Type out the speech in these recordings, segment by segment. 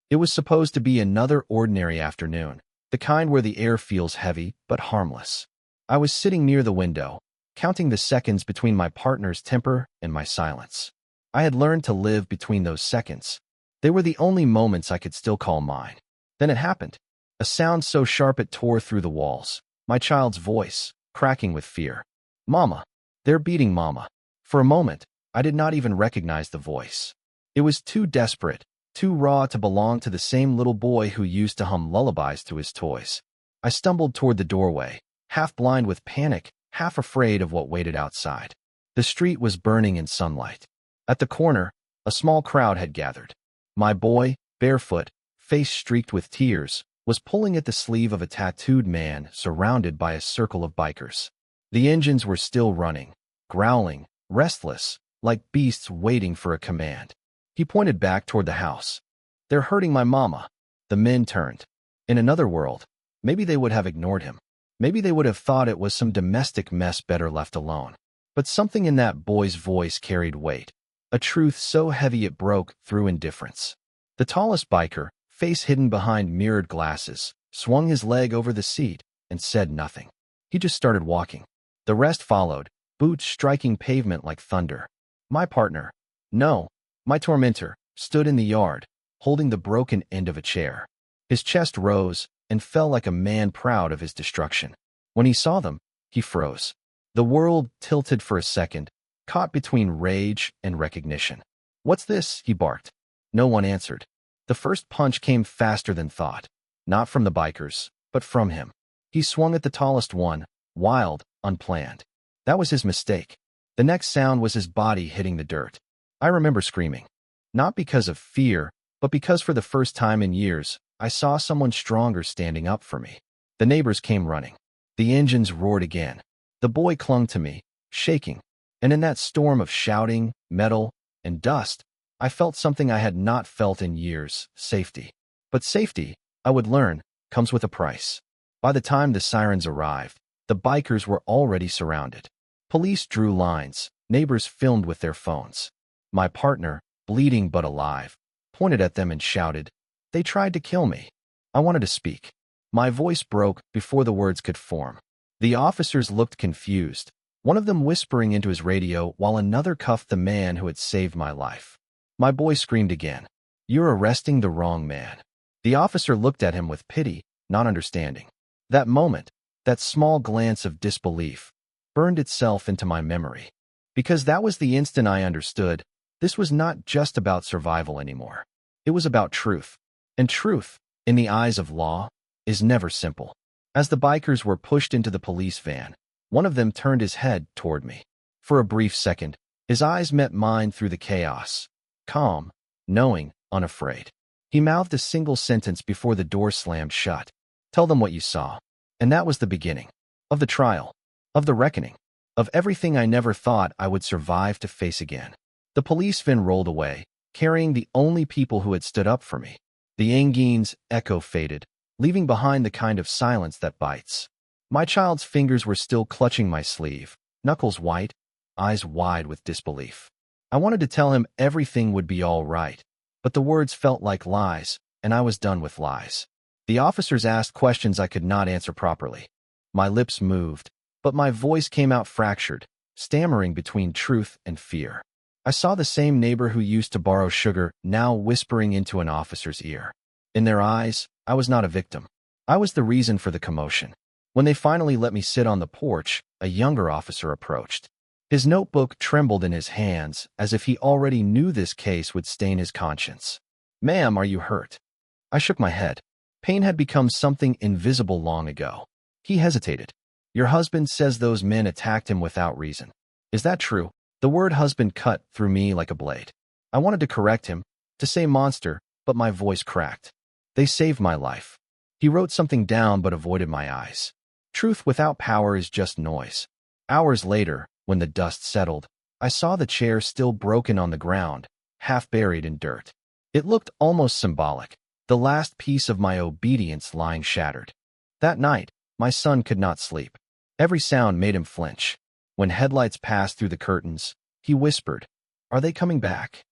It was supposed to be another ordinary afternoon, the kind where the air feels heavy but harmless. I was sitting near the window, counting the seconds between my partner's temper and my silence. I had learned to live between those seconds. They were the only moments I could still call mine. Then it happened. A sound so sharp it tore through the walls. My child's voice, cracking with fear. "Mama! They're beating Mama." For a moment, I did not even recognize the voice. It was too desperate, too raw to belong to the same little boy who used to hum lullabies to his toys. I stumbled toward the doorway, half blind with panic, half afraid of what waited outside. The street was burning in sunlight. At the corner, a small crowd had gathered. My boy, barefoot, face streaked with tears, was pulling at the sleeve of a tattooed man surrounded by a circle of bikers. The engines were still running, growling, restless, like beasts waiting for a command. He pointed back toward the house. "They're hurting my mama." The men turned. In another world, maybe they would have ignored him. Maybe they would have thought it was some domestic mess better left alone. But something in that boy's voice carried weight, a truth so heavy it broke through indifference. The tallest biker, face hidden behind mirrored glasses, swung his leg over the seat and said nothing. He just started walking. The rest followed, boots striking pavement like thunder. My partner, no, my tormentor, stood in the yard, holding the broken end of a chair. His chest rose and fell like a man proud of his destruction. When he saw them, he froze. The world tilted for a second, caught between rage and recognition. "What's this?" he barked. No one answered. The first punch came faster than thought, not from the bikers, but from him. He swung at the tallest one, wild, unplanned. That was his mistake. The next sound was his body hitting the dirt. I remember screaming. Not because of fear, but because for the first time in years, I saw someone stronger standing up for me. The neighbors came running. The engines roared again. The boy clung to me, shaking. And in that storm of shouting, metal, and dust, I felt something I had not felt in years: safety. But safety, I would learn, comes with a price. By the time the sirens arrived, the bikers were already surrounded. Police drew lines, neighbors filmed with their phones. My partner, bleeding but alive, pointed at them and shouted, "They tried to kill me." I wanted to speak. My voice broke before the words could form. The officers looked confused, one of them whispering into his radio while another cuffed the man who had saved my life. My boy screamed again, "You're arresting the wrong man." The officer looked at him with pity, not understanding. That moment, that small glance of disbelief, burned itself into my memory. Because that was the instant I understood, this was not just about survival anymore. It was about truth. And truth, in the eyes of law, is never simple. As the bikers were pushed into the police van, one of them turned his head toward me. For a brief second, his eyes met mine through the chaos. Calm, knowing, unafraid. He mouthed a single sentence before the door slammed shut. "Tell them what you saw." And that was the beginning. Of the trial. Of the reckoning. Of everything I never thought I would survive to face again. The police van rolled away, carrying the only people who had stood up for me. The Engine's echo faded, leaving behind the kind of silence that bites. My child's fingers were still clutching my sleeve, knuckles white, eyes wide with disbelief. I wanted to tell him everything would be all right, but the words felt like lies, and I was done with lies. The officers asked questions I could not answer properly. My lips moved, but my voice came out fractured, stammering between truth and fear. I saw the same neighbor who used to borrow sugar now whispering into an officer's ear. In their eyes, I was not a victim. I was the reason for the commotion. When they finally let me sit on the porch, a younger officer approached. His notebook trembled in his hands, as if he already knew this case would stain his conscience. "Ma'am, are you hurt?" I shook my head. Pain had become something invisible long ago. He hesitated. "Your husband says those men attacked him without reason. Is that true?" The word husband cut through me like a blade. I wanted to correct him, to say monster, but my voice cracked. "They saved my life." He wrote something down but avoided my eyes. Truth without power is just noise. Hours later, when the dust settled, I saw the chair still broken on the ground, half buried in dirt. It looked almost symbolic, the last piece of my obedience lying shattered. That night, my son could not sleep. Every sound made him flinch. When headlights passed through the curtains, he whispered, "Are they coming back?"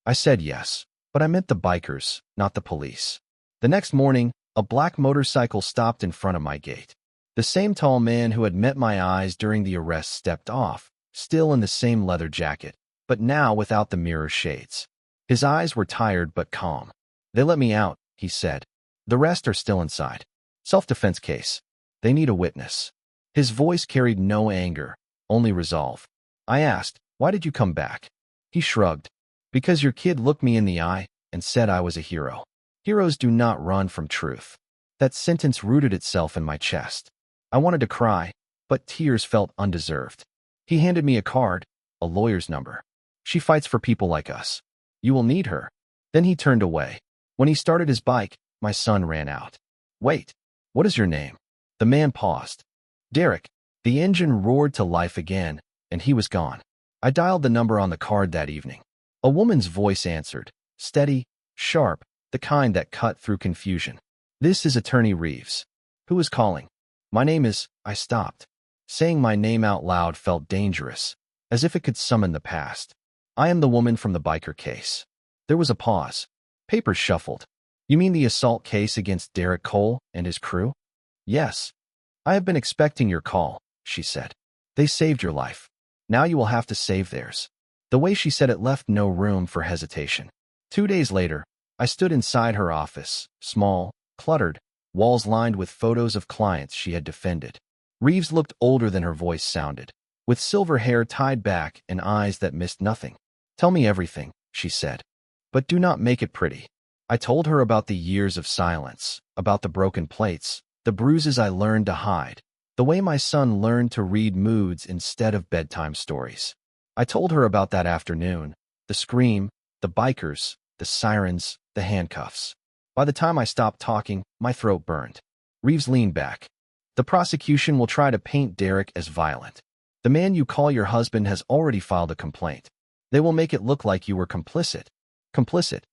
I said yes, But I meant the bikers, not the police. The next morning, a black motorcycle stopped in front of my gate. The same tall man who had met my eyes during the arrest stepped off, still in the same leather jacket, but now without the mirror shades. His eyes were tired but calm. "They let me out," he said. "The rest are still inside. Self-defense case. They need a witness." His voice carried no anger, only resolve. I asked, "Why did you come back?" He shrugged. "Because your kid looked me in the eye and said I was a hero. Heroes do not run from truth." That sentence rooted itself in my chest. I wanted to cry, but tears felt undeserved. He handed me a card, a lawyer's number. "She fights for people like us. You will need her." Then he turned away. When he started his bike, my son ran out. "Wait, what is your name?" The man paused. "Derek." The engine roared to life again, and he was gone. I dialed the number on the card that evening. A woman's voice answered, steady, sharp, the kind that cut through confusion. "This is Attorney Reeves." "Who is calling?" "My name is—" I stopped. Saying my name out loud felt dangerous, as if it could summon the past. "I am the woman from the biker case." There was a pause. Papers shuffled. "You mean the assault case against Derek Cole and his crew?" "Yes." "I have been expecting your call," she said. "They saved your life. Now you will have to save theirs." The way she said it left no room for hesitation. 2 days later, I stood inside her office, small, cluttered, walls lined with photos of clients she had defended. Reeves looked older than her voice sounded, with silver hair tied back and eyes that missed nothing. "Tell me everything," she said. "But do not make it pretty." I told her about the years of silence, about the broken plates, the bruises I learned to hide, the way my son learned to read moods instead of bedtime stories. I told her about that afternoon, the scream, the bikers, the sirens, the handcuffs. By the time I stopped talking, my throat burned. Reeves leaned back. "The prosecution will try to paint Derek as violent. The man you call your husband has already filed a complaint. They will make it look like you were complicit." Complicit.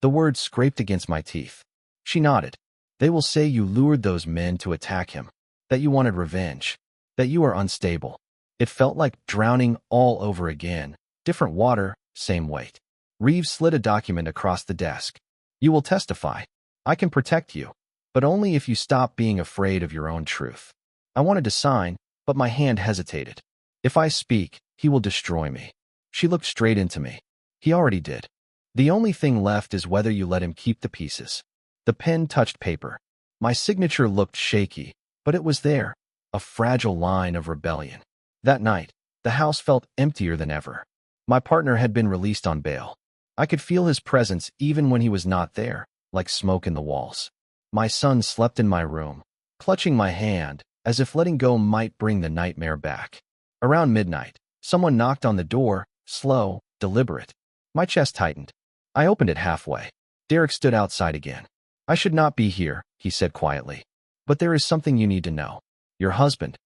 The word scraped against my teeth. She nodded. "They will say you lured those men to attack him, that you wanted revenge, that you are unstable." It felt like drowning all over again. Different water, same weight. Reeves slid a document across the desk. "You will testify. I can protect you, but only if you stop being afraid of your own truth." I wanted to sign, but my hand hesitated. "If I speak, he will destroy me." She looked straight into me. "He already did. The only thing left is whether you let him keep the pieces." The pen touched paper. My signature looked shaky, but it was there, a fragile line of rebellion. That night, the house felt emptier than ever. My partner had been released on bail. I could feel his presence even when he was not there, like smoke in the walls. My son slept in my room, clutching my hand, as if letting go might bring the nightmare back. Around midnight, someone knocked on the door, slow, deliberate. My chest tightened. I opened it halfway. Derek stood outside again. "I should not be here," he said quietly. "But there is something you need to know. Your husband.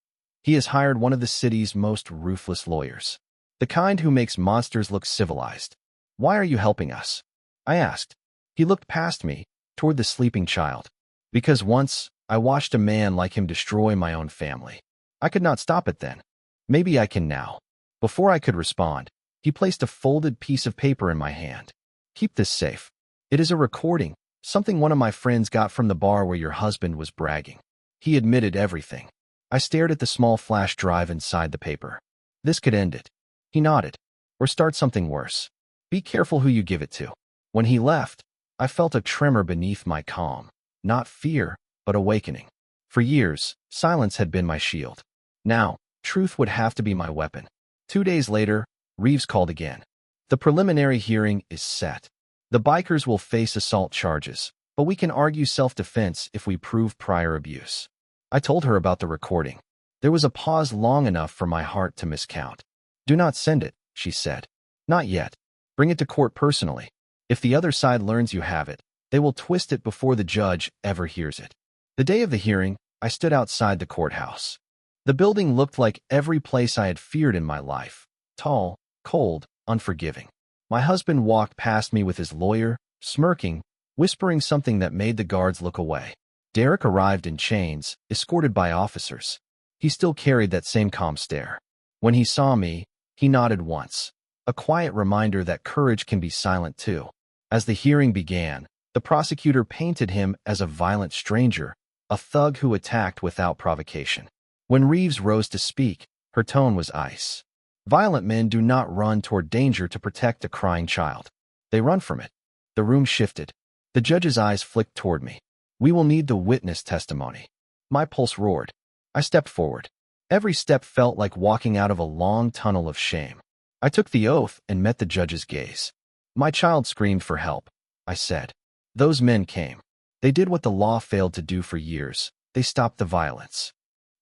He has hired one of the city's most ruthless lawyers. The kind who makes monsters look civilized. Why are you helping us?" I asked. He looked past me, toward the sleeping child. "Because once, I watched a man like him destroy my own family. I could not stop it then. Maybe I can now." Before I could respond, he placed a folded piece of paper in my hand. "Keep this safe. It is a recording, something one of my friends got from the bar where your husband was bragging. He admitted everything." I stared at the small flash drive inside the paper. "This could end it." He nodded. "Or start something worse. Be careful who you give it to." When he left, I felt a tremor beneath my calm. Not fear, but awakening. For years, silence had been my shield. Now, truth would have to be my weapon. 2 days later, Reeves called again. "The preliminary hearing is set. The bikers will face assault charges, but we can argue self-defense if we prove prior abuse." I told her about the recording. There was a pause long enough for my heart to miscount. "Do not send it," she said. "Not yet. Bring it to court personally. If the other side learns you have it, they will twist it before the judge ever hears it." The day of the hearing, I stood outside the courthouse. The building looked like every place I had feared in my life. Tall, cold, unforgiving. My husband walked past me with his lawyer, smirking, whispering something that made the guards look away. Derek arrived in chains, escorted by officers. He still carried that same calm stare. When he saw me, he nodded once. A quiet reminder that courage can be silent too. As the hearing began, the prosecutor painted him as a violent stranger, a thug who attacked without provocation. When Reeves rose to speak, her tone was ice. Violent men do not run toward danger to protect a crying child. They run from it. The room shifted. The judge's eyes flicked toward me. We will need the witness testimony. My pulse roared. I stepped forward. Every step felt like walking out of a long tunnel of shame. I took the oath and met the judge's gaze. My child screamed for help, I said. Those men came. They did what the law failed to do for years. They stopped the violence.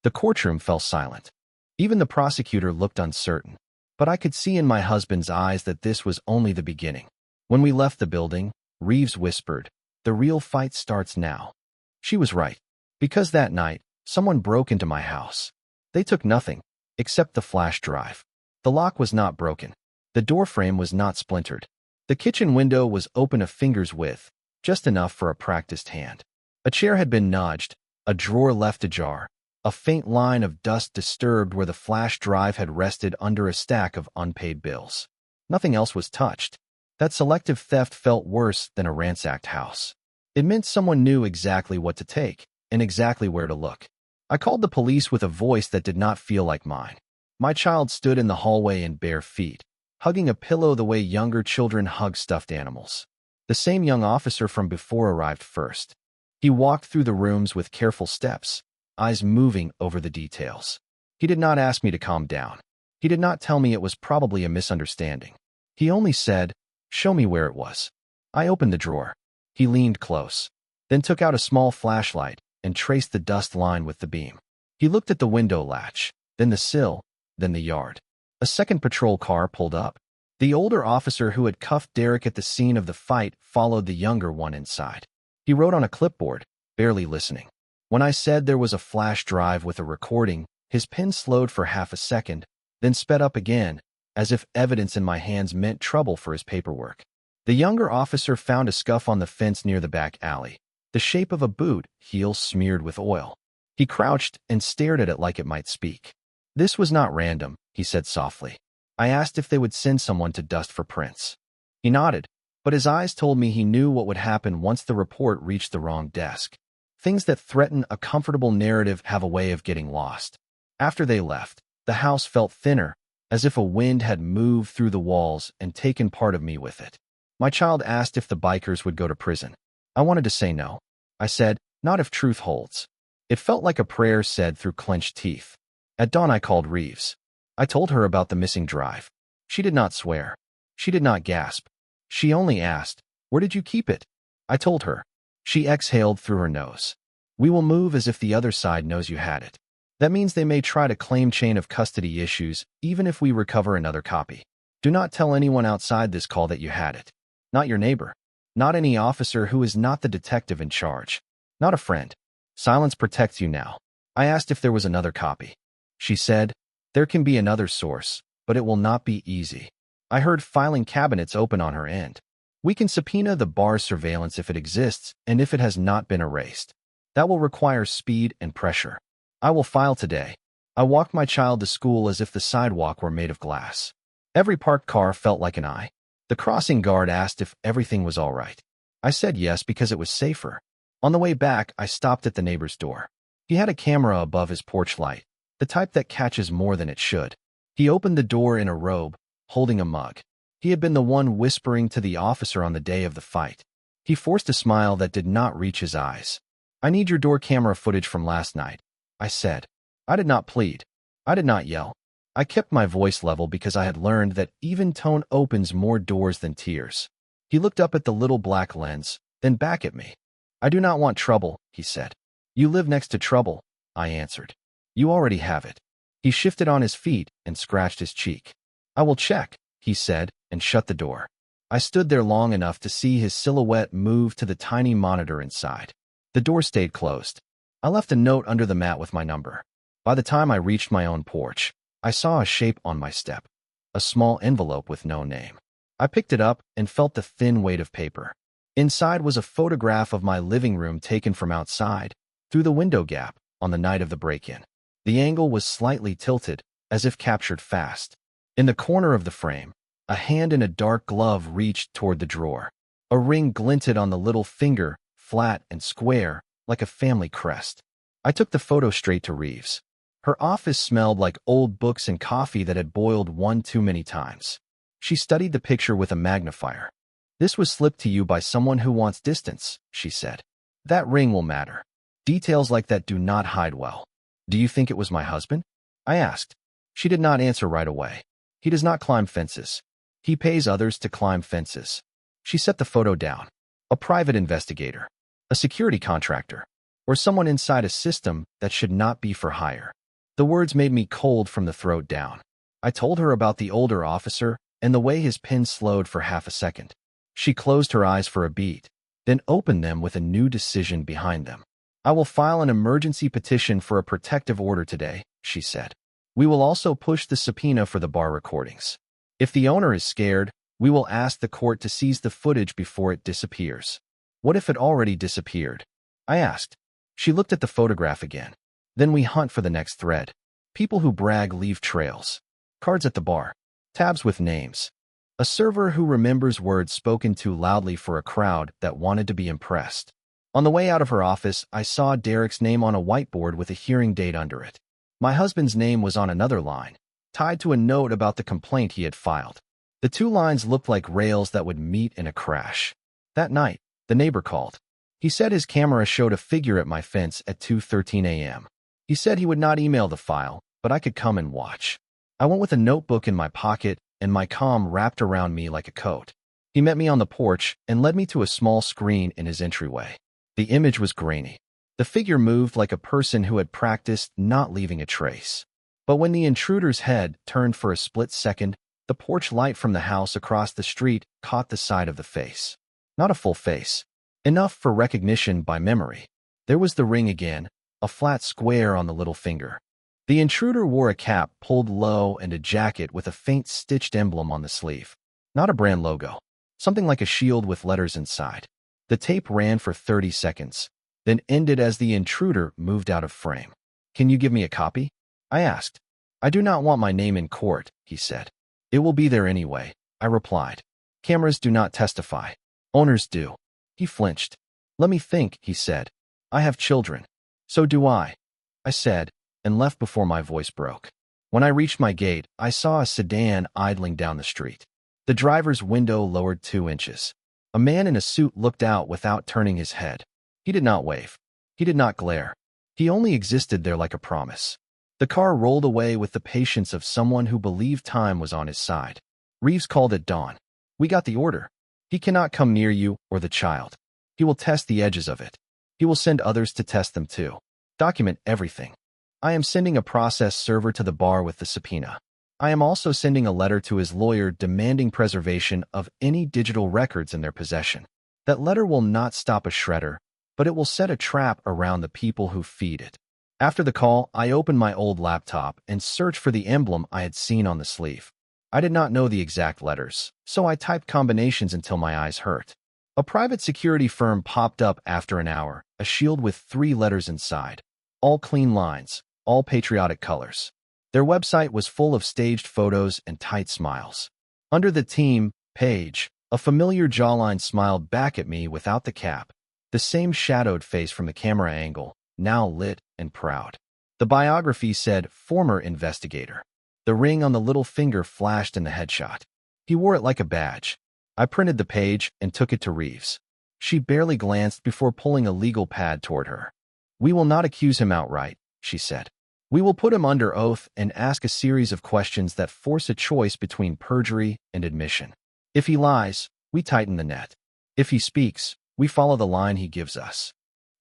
The courtroom fell silent. Even the prosecutor looked uncertain. But I could see in my husband's eyes that this was only the beginning. When we left the building, Reeves whispered, "The real fight starts now." She was right. Because that night, someone broke into my house. They took nothing, except the flash drive. The lock was not broken. The doorframe was not splintered. The kitchen window was open a finger's width, just enough for a practiced hand. A chair had been nudged, a drawer left ajar, a faint line of dust disturbed where the flash drive had rested under a stack of unpaid bills. Nothing else was touched. That selective theft felt worse than a ransacked house. It meant someone knew exactly what to take and exactly where to look. I called the police with a voice that did not feel like mine. My child stood in the hallway in bare feet, hugging a pillow the way younger children hug stuffed animals. The same young officer from before arrived first. He walked through the rooms with careful steps, eyes moving over the details. He did not ask me to calm down. He did not tell me it was probably a misunderstanding. He only said, "Show me where it was." I opened the drawer. He leaned close, then took out a small flashlight and traced the dust line with the beam. He looked at the window latch, then the sill, then the yard. A second patrol car pulled up. The older officer who had cuffed Derek at the scene of the fight followed the younger one inside. He wrote on a clipboard, barely listening. When I said there was a flash drive with a recording, his pen slowed for half a second, then sped up again, as if evidence in my hands meant trouble for his paperwork. The younger officer found a scuff on the fence near the back alley, the shape of a boot, heel smeared with oil. He crouched and stared at it like it might speak. "This was not random," he said softly. I asked if they would send someone to dust for prints. He nodded, but his eyes told me he knew what would happen once the report reached the wrong desk. Things that threaten a comfortable narrative have a way of getting lost. After they left, the house felt thinner, as if a wind had moved through the walls and taken part of me with it. My child asked if the bikers would go to prison. I wanted to say no. I said, "Not if truth holds." It felt like a prayer said through clenched teeth. At dawn I called Reeves. I told her about the missing drive. She did not swear. She did not gasp. She only asked, "Where did you keep it?" I told her. She exhaled through her nose. "We will move as if the other side knows you had it. That means they may try to claim chain of custody issues, even if we recover another copy. Do not tell anyone outside this call that you had it. Not your neighbor. Not any officer who is not the detective in charge. Not a friend. Silence protects you now." I asked if there was another copy. She said, "There can be another source, but it will not be easy." I heard filing cabinets open on her end. "We can subpoena the bar's surveillance if it exists and if it has not been erased. That will require speed and pressure. I will file today." I walked my child to school as if the sidewalk were made of glass. Every parked car felt like an eye. The crossing guard asked if everything was all right. I said yes because it was safer. On the way back, I stopped at the neighbor's door. He had a camera above his porch light, the type that catches more than it should. He opened the door in a robe, holding a mug. He had been the one whispering to the officer on the day of the fight. He forced a smile that did not reach his eyes. "I need your door camera footage from last night," I said. I did not plead. I did not yell. I kept my voice level because I had learned that even tone opens more doors than tears. He looked up at the little black lens, then back at me. "I do not want trouble," he said. "You live next to trouble," I answered. "You already have it." He shifted on his feet and scratched his cheek. "I will check," he said, and shut the door. I stood there long enough to see his silhouette move to the tiny monitor inside. The door stayed closed. I left a note under the mat with my number. By the time I reached my own porch, I saw a shape on my step. A small envelope with no name. I picked it up and felt the thin weight of paper. Inside was a photograph of my living room taken from outside, through the window gap, on the night of the break-in. The angle was slightly tilted, as if captured fast. In the corner of the frame, a hand in a dark glove reached toward the drawer. A ring glinted on the little finger, flat and square, like a family crest. I took the photo straight to Reeves. Her office smelled like old books and coffee that had boiled one too many times. She studied the picture with a magnifier. "This was slipped to you by someone who wants distance," she said. "That ring will matter. Details like that do not hide well." "Do you think it was my husband?" I asked. She did not answer right away. "He does not climb fences. He pays others to climb fences." She set the photo down. "A private investigator, a security contractor, or someone inside a system that should not be for hire." The words made me cold from the throat down. I told her about the older officer and the way his pen slowed for half a second. She closed her eyes for a beat, then opened them with a new decision behind them. "I will file an emergency petition for a protective order today," she said. "We will also push the subpoena for the bar recordings. If the owner is scared, we will ask the court to seize the footage before it disappears." "What if it already disappeared?" I asked. She looked at the photograph again. "Then we hunt for the next thread. People who brag leave trails. Cards at the bar. Tabs with names. A server who remembers words spoken too loudly for a crowd that wanted to be impressed." On the way out of her office, I saw Derek's name on a whiteboard with a hearing date under it. My husband's name was on another line, tied to a note about the complaint he had filed. The two lines looked like rails that would meet in a crash. That night, the neighbor called. He said his camera showed a figure at my fence at 2:13 a.m. He said he would not email the file, but I could come and watch. I went with a notebook in my pocket and my comm wrapped around me like a coat. He met me on the porch and led me to a small screen in his entryway. The image was grainy. The figure moved like a person who had practiced not leaving a trace. But when the intruder's head turned for a split second, the porch light from the house across the street caught the side of the face. Not a full face. Enough for recognition by memory. There was the ring again, a flat square on the little finger. The intruder wore a cap pulled low and a jacket with a faint stitched emblem on the sleeve. Not a brand logo. Something like a shield with letters inside. The tape ran for 30 seconds, then ended as the intruder moved out of frame. "Can you give me a copy?" I asked. "I do not want my name in court," he said. "It will be there anyway," I replied. "Cameras do not testify. Owners do." He flinched. "Let me think," he said. "I have children." "So do I," I said, and left before my voice broke. When I reached my gate, I saw a sedan idling down the street. The driver's window lowered 2 inches. A man in a suit looked out without turning his head. He did not wave. He did not glare. He only existed there like a promise. The car rolled away with the patience of someone who believed time was on his side. Reeves called at dawn. "We got the order. He cannot come near you or the child. He will test the edges of it. He will send others to test them too. Document everything. I am sending a process server to the bar with the subpoena. I am also sending a letter to his lawyer demanding preservation of any digital records in their possession. That letter will not stop a shredder, but it will set a trap around the people who feed it." After the call, I opened my old laptop and searched for the emblem I had seen on the sleeve. I did not know the exact letters, so I typed combinations until my eyes hurt. A private security firm popped up after an hour, a shield with 3 letters inside. All clean lines, all patriotic colors. Their website was full of staged photos and tight smiles. Under the team page, a familiar jawline smiled back at me without the cap, the same shadowed face from the camera angle, now lit and proud. The biography said, "Former investigator." The ring on the little finger flashed in the headshot. He wore it like a badge. I printed the page and took it to Reeves. She barely glanced before pulling a legal pad toward her. "We will not accuse him outright," she said. "We will put him under oath and ask a series of questions that force a choice between perjury and admission. If he lies, we tighten the net. If he speaks, we follow the line he gives us."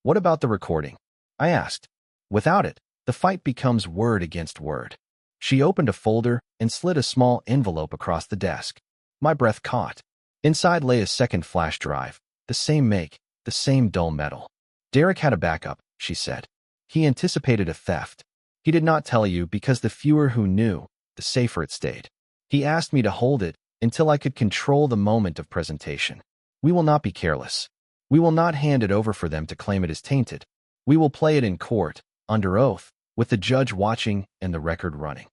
"What about the recording?" I asked. "Without it, the fight becomes word against word." She opened a folder and slid a small envelope across the desk. My breath caught. Inside lay a second flash drive, the same make, the same dull metal. "Derek had a backup," she said. "He anticipated a theft. He did not tell you because the fewer who knew, the safer it stayed. He asked me to hold it until I could control the moment of presentation. We will not be careless. We will not hand it over for them to claim it is tainted. We will play it in court, under oath, with the judge watching and the record running."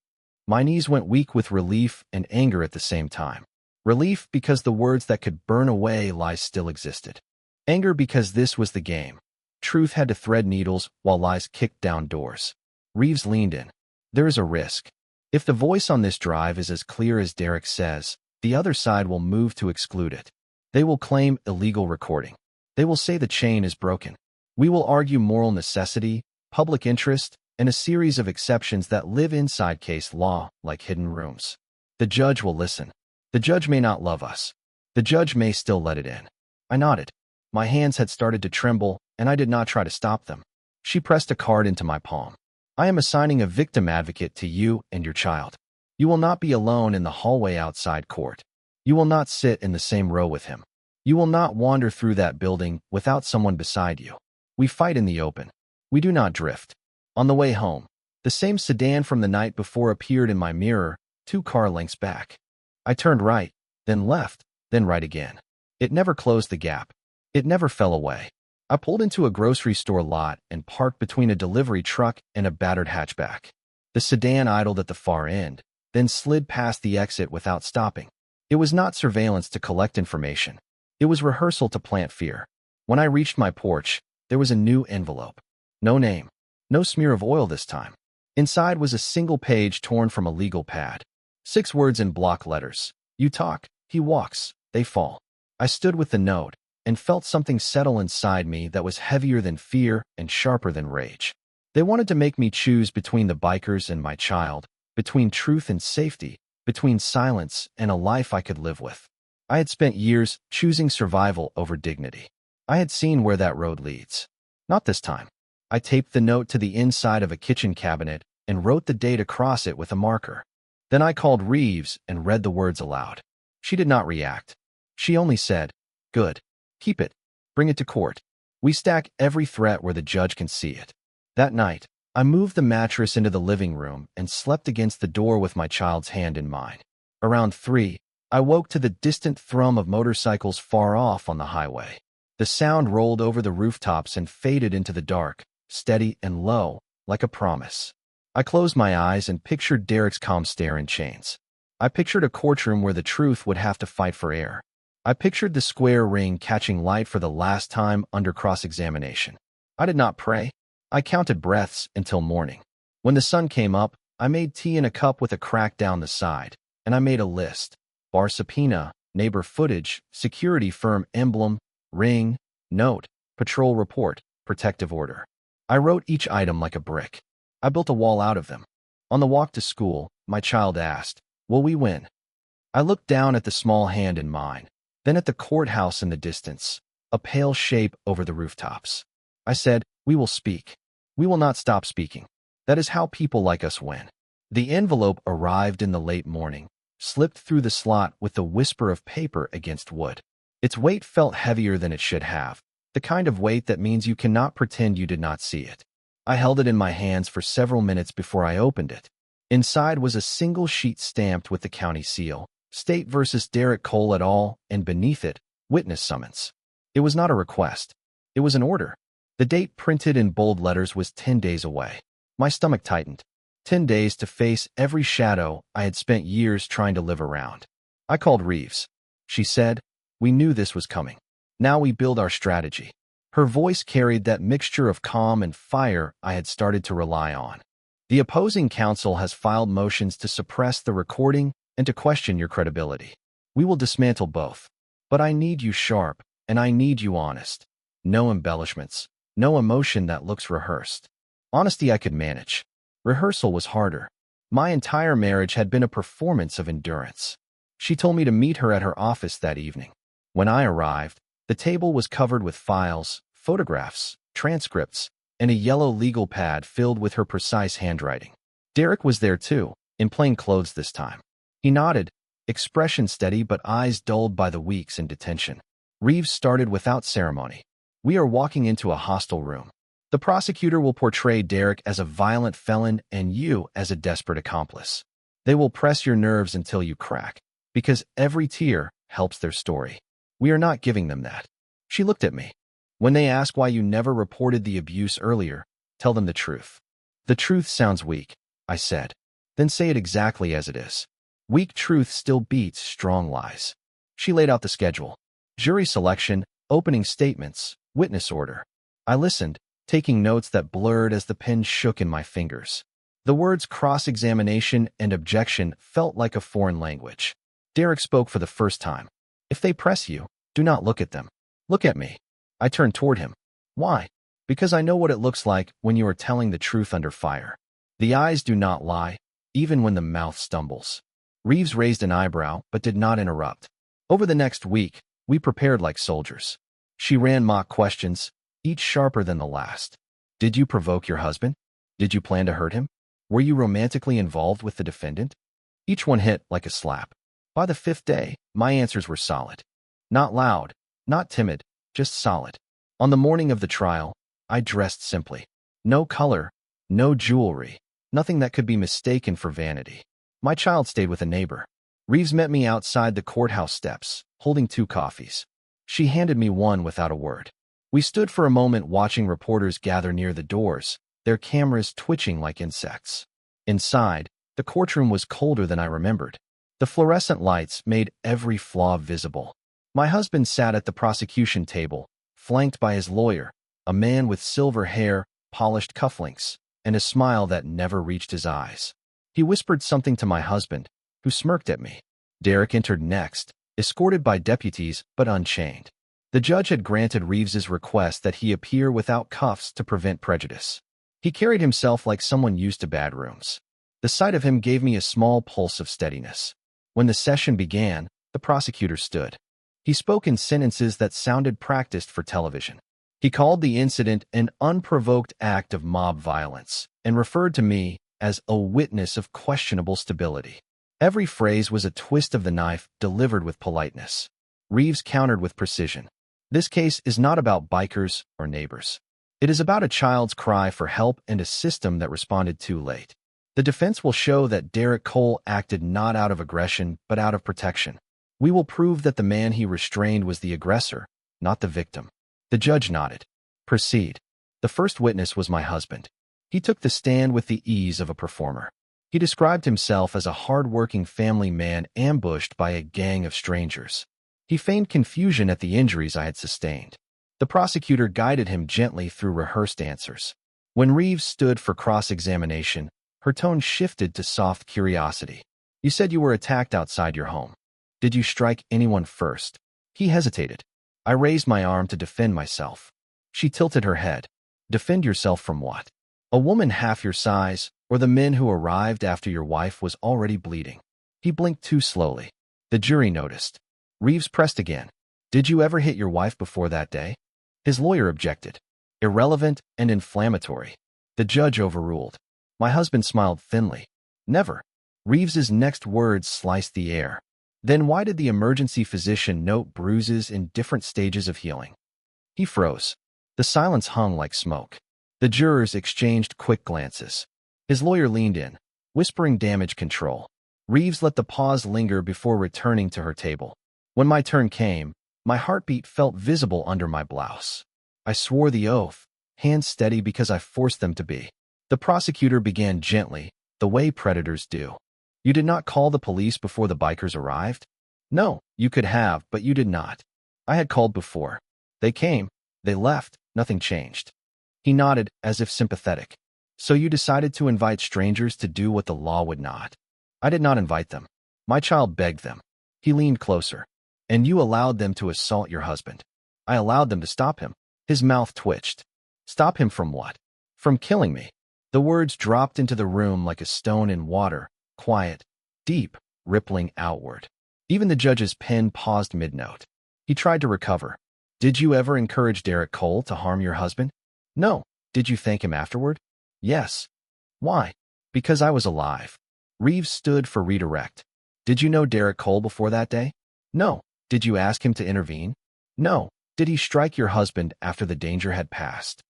My knees went weak with relief and anger at the same time. Relief because the words that could burn away lies still existed. Anger because this was the game. Truth had to thread needles while lies kicked down doors. Reeves leaned in. There is a risk. If the voice on this drive is as clear as Derek says, the other side will move to exclude it. They will claim illegal recording. They will say the chain is broken. We will argue moral necessity, public interest, and a series of exceptions that live inside case law like hidden rooms. The judge will listen. The judge may not love us. The judge may still let it in. I nodded. My hands had started to tremble, and I did not try to stop them. She pressed a card into my palm. I am assigning a victim advocate to you and your child. You will not be alone in the hallway outside court. You will not sit in the same row with him. You will not wander through that building without someone beside you. We fight in the open. We do not drift. On the way home, the same sedan from the night before appeared in my mirror, 2 car lengths back. I turned right, then left, then right again. It never closed the gap. It never fell away. I pulled into a grocery store lot and parked between a delivery truck and a battered hatchback. The sedan idled at the far end, then slid past the exit without stopping. It was not surveillance to collect information. It was rehearsal to plant fear. When I reached my porch, there was a new envelope. No name. No smear of oil this time. Inside was a single page torn from a legal pad. 6 words in block letters. You talk, he walks, they fall. I stood with the note and felt something settle inside me that was heavier than fear and sharper than rage. They wanted to make me choose between the bikers and my child, between truth and safety, between silence and a life I could live with. I had spent years choosing survival over dignity. I had seen where that road leads. Not this time. I taped the note to the inside of a kitchen cabinet and wrote the date across it with a marker. Then I called Reeves and read the words aloud. She did not react. She only said, "Good. Keep it. Bring it to court. We stack every threat where the judge can see it." That night, I moved the mattress into the living room and slept against the door with my child's hand in mine. Around 3, I woke to the distant thrum of motorcycles far off on the highway. The sound rolled over the rooftops and faded into the dark, steady and low, like a promise. I closed my eyes and pictured Derek's calm stare in chains. I pictured a courtroom where the truth would have to fight for air. I pictured the square ring catching light for the last time under cross-examination. I did not pray. I counted breaths until morning. When the sun came up, I made tea in a cup with a crack down the side, and I made a list. Bar subpoena, neighbor footage, security firm emblem, ring, note, patrol report, protective order. I wrote each item like a brick. I built a wall out of them. On the walk to school, my child asked, "Will we win?" I looked down at the small hand in mine, then at the courthouse in the distance, a pale shape over the rooftops. I said, "We will speak. We will not stop speaking. That is how people like us win." The envelope arrived in the late morning, slipped through the slot with the whisper of paper against wood. Its weight felt heavier than it should have, the kind of weight that means you cannot pretend you did not see it. I held it in my hands for several minutes before I opened it. Inside was a single sheet stamped with the county seal, State versus Derek Cole et al., and beneath it, witness summons. It was not a request. It was an order. The date printed in bold letters was 10 days away. My stomach tightened. 10 days to face every shadow I had spent years trying to live around. I called Reeves. She said, "We knew this was coming. Now we build our strategy." Her voice carried that mixture of calm and fire I had started to rely on. "The opposing counsel has filed motions to suppress the recording and to question your credibility. We will dismantle both. But I need you sharp, and I need you honest. No embellishments, no emotion that looks rehearsed. Honesty I could manage. Rehearsal was harder. My entire marriage had been a performance of endurance." She told me to meet her at her office that evening. When I arrived, the table was covered with files, photographs, transcripts, and a yellow legal pad filled with her precise handwriting. Derek was there too, in plain clothes this time. He nodded, expression steady but eyes dulled by the weeks in detention. Reeves started without ceremony. "We are walking into a hostile room. The prosecutor will portray Derek as a violent felon and you as a desperate accomplice. They will press your nerves until you crack, because every tear helps their story. We are not giving them that." She looked at me. "When they ask why you never reported the abuse earlier, tell them the truth." "The truth sounds weak," I said. "Then say it exactly as it is." Weak truth still beats strong lies. She laid out the schedule. Jury selection, opening statements, witness order. I listened, taking notes that blurred as the pen shook in my fingers. The words cross-examination and objection felt like a foreign language. Derek spoke for the first time. If they press you, do not look at them. Look at me. I turned toward him. Why? Because I know what it looks like when you are telling the truth under fire. The eyes do not lie, even when the mouth stumbles. Reeves raised an eyebrow, but did not interrupt. Over the next week, we prepared like soldiers. She ran mock questions, each sharper than the last. Did you provoke your husband? Did you plan to hurt him? Were you romantically involved with the defendant? Each one hit like a slap. By the fifth day, my answers were solid. Not loud, not timid, just solid. On the morning of the trial, I dressed simply. No color, no jewelry, nothing that could be mistaken for vanity. My child stayed with a neighbor. Reeves met me outside the courthouse steps, holding 2 coffees. She handed me one without a word. We stood for a moment watching reporters gather near the doors, their cameras twitching like insects. Inside, the courtroom was colder than I remembered. The fluorescent lights made every flaw visible. My husband sat at the prosecution table, flanked by his lawyer, a man with silver hair, polished cufflinks, and a smile that never reached his eyes. He whispered something to my husband, who smirked at me. Derek entered next, escorted by deputies but unchained. The judge had granted Reeves's request that he appear without cuffs to prevent prejudice. He carried himself like someone used to bad rooms. The sight of him gave me a small pulse of steadiness. When the session began, the prosecutor stood. He spoke in sentences that sounded practiced for television. He called the incident an unprovoked act of mob violence and referred to me as a witness of questionable stability. Every phrase was a twist of the knife delivered with politeness. Reeves countered with precision. This case is not about bikers or neighbors. It is about a child's cry for help and a system that responded too late. The defense will show that Derek Cole acted not out of aggression but out of protection. We will prove that the man he restrained was the aggressor, not the victim. The judge nodded. Proceed. The first witness was my husband. He took the stand with the ease of a performer. He described himself as a hard-working family man ambushed by a gang of strangers. He feigned confusion at the injuries I had sustained. The prosecutor guided him gently through rehearsed answers. When Reeves stood for cross-examination, her tone shifted to soft curiosity. You said you were attacked outside your home. Did you strike anyone first? He hesitated. I raised my arm to defend myself. She tilted her head. Defend yourself from what? A woman half your size, or the men who arrived after your wife was already bleeding? He blinked too slowly. The jury noticed. Reeves pressed again. Did you ever hit your wife before that day? His lawyer objected. Irrelevant and inflammatory. The judge overruled. My husband smiled thinly. Never. Reeves's next words sliced the air. Then why did the emergency physician note bruises in different stages of healing? He froze. The silence hung like smoke. The jurors exchanged quick glances. His lawyer leaned in, whispering damage control. Reeves let the pause linger before returning to her table. When my turn came, my heartbeat felt visible under my blouse. I swore the oath, hands steady because I forced them to be. The prosecutor began gently, the way predators do. You did not call the police before the bikers arrived? No, you could have, but you did not. I had called before. They came, they left, nothing changed. He nodded as if sympathetic. So you decided to invite strangers to do what the law would not? I did not invite them. My child begged them. He leaned closer. And you allowed them to assault your husband. I allowed them to stop him. His mouth twitched. Stop him from what? From killing me. The words dropped into the room like a stone in water, quiet, deep, rippling outward. Even the judge's pen paused mid-note. He tried to recover. Did you ever encourage Derek Cole to harm your husband? No. Did you thank him afterward? Yes. Why? Because I was alive. Reeves stood for redirect. Did you know Derek Cole before that day? No. Did you ask him to intervene? No. Did he strike your husband after the danger had passed?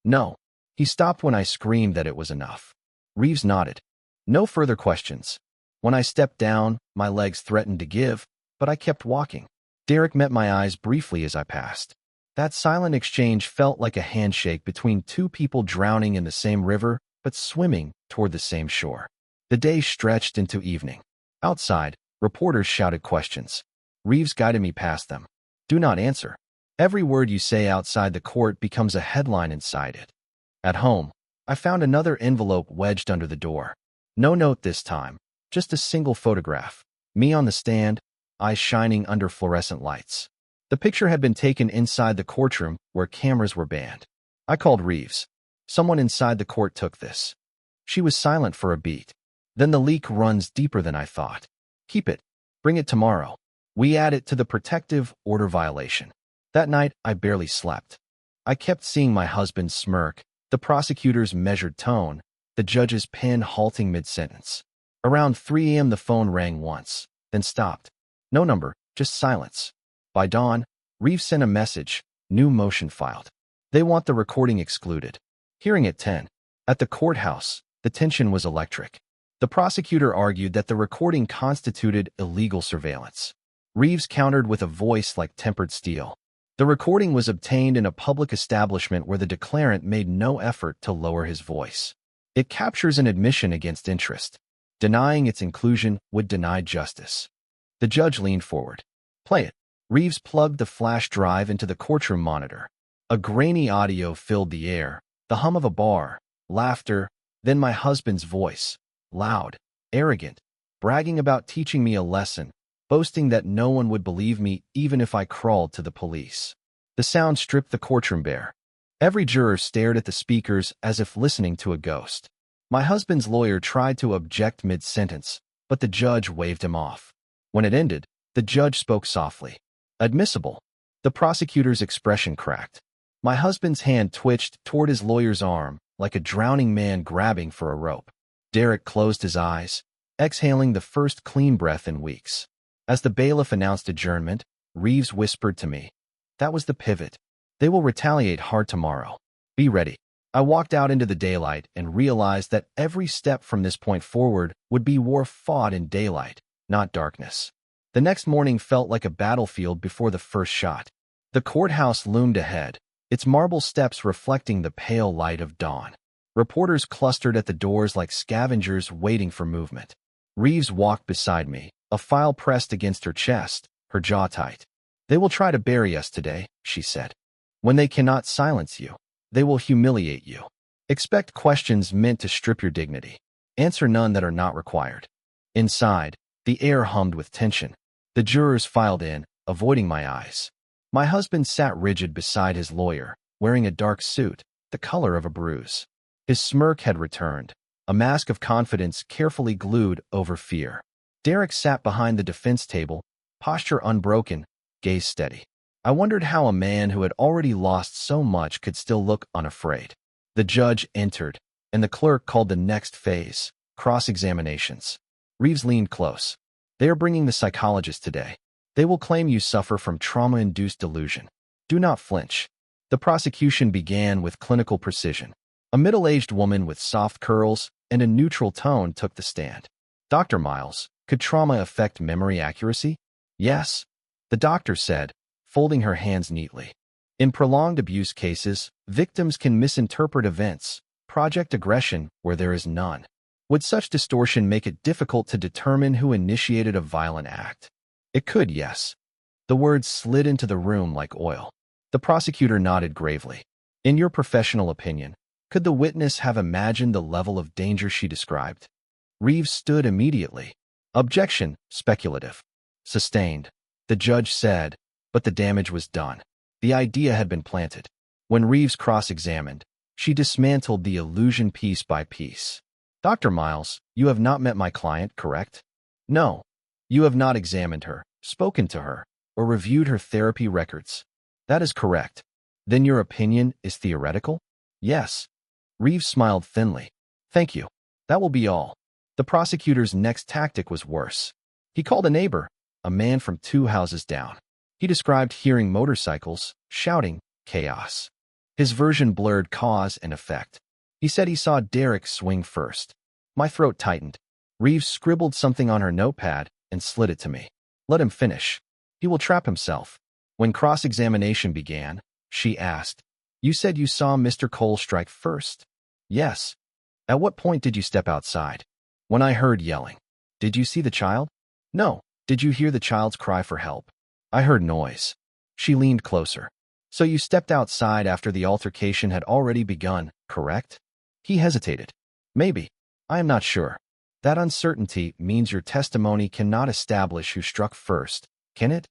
No. He stopped when I screamed that it was enough. Reeves nodded. No further questions. When I stepped down, my legs threatened to give, but I kept walking. Derek met my eyes briefly as I passed. That silent exchange felt like a handshake between two people drowning in the same river, but swimming toward the same shore. The day stretched into evening. Outside, reporters shouted questions. Reeves guided me past them. Do not answer. Every word you say outside the court becomes a headline inside it. At home, I found another envelope wedged under the door. No note this time, just a single photograph. Me on the stand, eyes shining under fluorescent lights. The picture had been taken inside the courtroom where cameras were banned. I called Reeves. Someone inside the court took this. She was silent for a beat. Then the leak runs deeper than I thought. Keep it. Bring it tomorrow. We add it to the protective order violation. That night, I barely slept. I kept seeing my husband smirk, the prosecutor's measured tone, the judge's pen halting mid-sentence. Around 3 a.m. the phone rang once, then stopped. No number, just silence. By dawn, Reeves sent a message, new motion filed. They want the recording excluded. Hearing at 10. At the courthouse, the tension was electric. The prosecutor argued that the recording constituted illegal surveillance. Reeves countered with a voice like tempered steel. The recording was obtained in a public establishment where the declarant made no effort to lower his voice. It captures an admission against interest. Denying its inclusion would deny justice. The judge leaned forward. Play it. Reeves plugged the flash drive into the courtroom monitor. A grainy audio filled the air, the hum of a bar, laughter, then my husband's voice, loud, arrogant, bragging about teaching me a lesson, boasting that no one would believe me even if I crawled to the police. The sound stripped the courtroom bare. Every juror stared at the speakers as if listening to a ghost. My husband's lawyer tried to object mid-sentence, but the judge waved him off. When it ended, the judge spoke softly. Admissible. The prosecutor's expression cracked. My husband's hand twitched toward his lawyer's arm, like a drowning man grabbing for a rope. Derek closed his eyes, exhaling the first clean breath in weeks. As the bailiff announced adjournment, Reeves whispered to me, "That was the pivot. They will retaliate hard tomorrow. Be ready." I walked out into the daylight and realized that every step from this point forward would be war fought in daylight, not darkness. The next morning felt like a battlefield before the first shot. The courthouse loomed ahead, its marble steps reflecting the pale light of dawn. Reporters clustered at the doors like scavengers waiting for movement. Reeves walked beside me, a file pressed against her chest, her jaw tight. "They will try to bury us today," she said. "When they cannot silence you, they will humiliate you. Expect questions meant to strip your dignity. Answer none that are not required." Inside, the air hummed with tension. The jurors filed in, avoiding my eyes. My husband sat rigid beside his lawyer, wearing a dark suit, the color of a bruise. His smirk had returned, a mask of confidence carefully glued over fear. Derek sat behind the defense table, posture unbroken, gaze steady. I wondered how a man who had already lost so much could still look unafraid. The judge entered, and the clerk called the next phase, cross-examinations. Reeves leaned close. "They are bringing the psychologist today. They will claim you suffer from trauma-induced delusion. Do not flinch." The prosecution began with clinical precision. A middle-aged woman with soft curls and a neutral tone took the stand. "Dr. Miles, could trauma affect memory accuracy?" "Yes," the doctor said, folding her hands neatly. "In prolonged abuse cases, victims can misinterpret events, project aggression where there is none. Would such distortion make it difficult to determine who initiated a violent act?" "It could, yes." The words slid into the room like oil. The prosecutor nodded gravely. "In your professional opinion, could the witness have imagined the level of danger she described?" Reeves stood immediately. "Objection, speculative." "Sustained," the judge said, but the damage was done. The idea had been planted. When Reeves cross-examined, she dismantled the illusion piece by piece. "Dr. Miles, you have not met my client, correct?" "No." "You have not examined her, spoken to her, or reviewed her therapy records?" "That is correct." "Then your opinion is theoretical?" "Yes." Reeves smiled thinly. "Thank you. That will be all." The prosecutor's next tactic was worse. He called a neighbor, a man from 2 houses down. He described hearing motorcycles, shouting, chaos. His version blurred cause and effect. He said he saw Derek swing first. My throat tightened. Reeves scribbled something on her notepad and slid it to me. "Let him finish. He will trap himself." When cross-examination began, she asked, "You said you saw Mr. Cole strike first?" "Yes." "At what point did you step outside?" "When I heard yelling." "Did you see the child?" No. Did you hear the child's cry for help? I heard noise. She leaned closer. So you stepped outside after the altercation had already begun, correct? He hesitated. Maybe. I am not sure. That uncertainty means your testimony cannot establish who struck first, can it?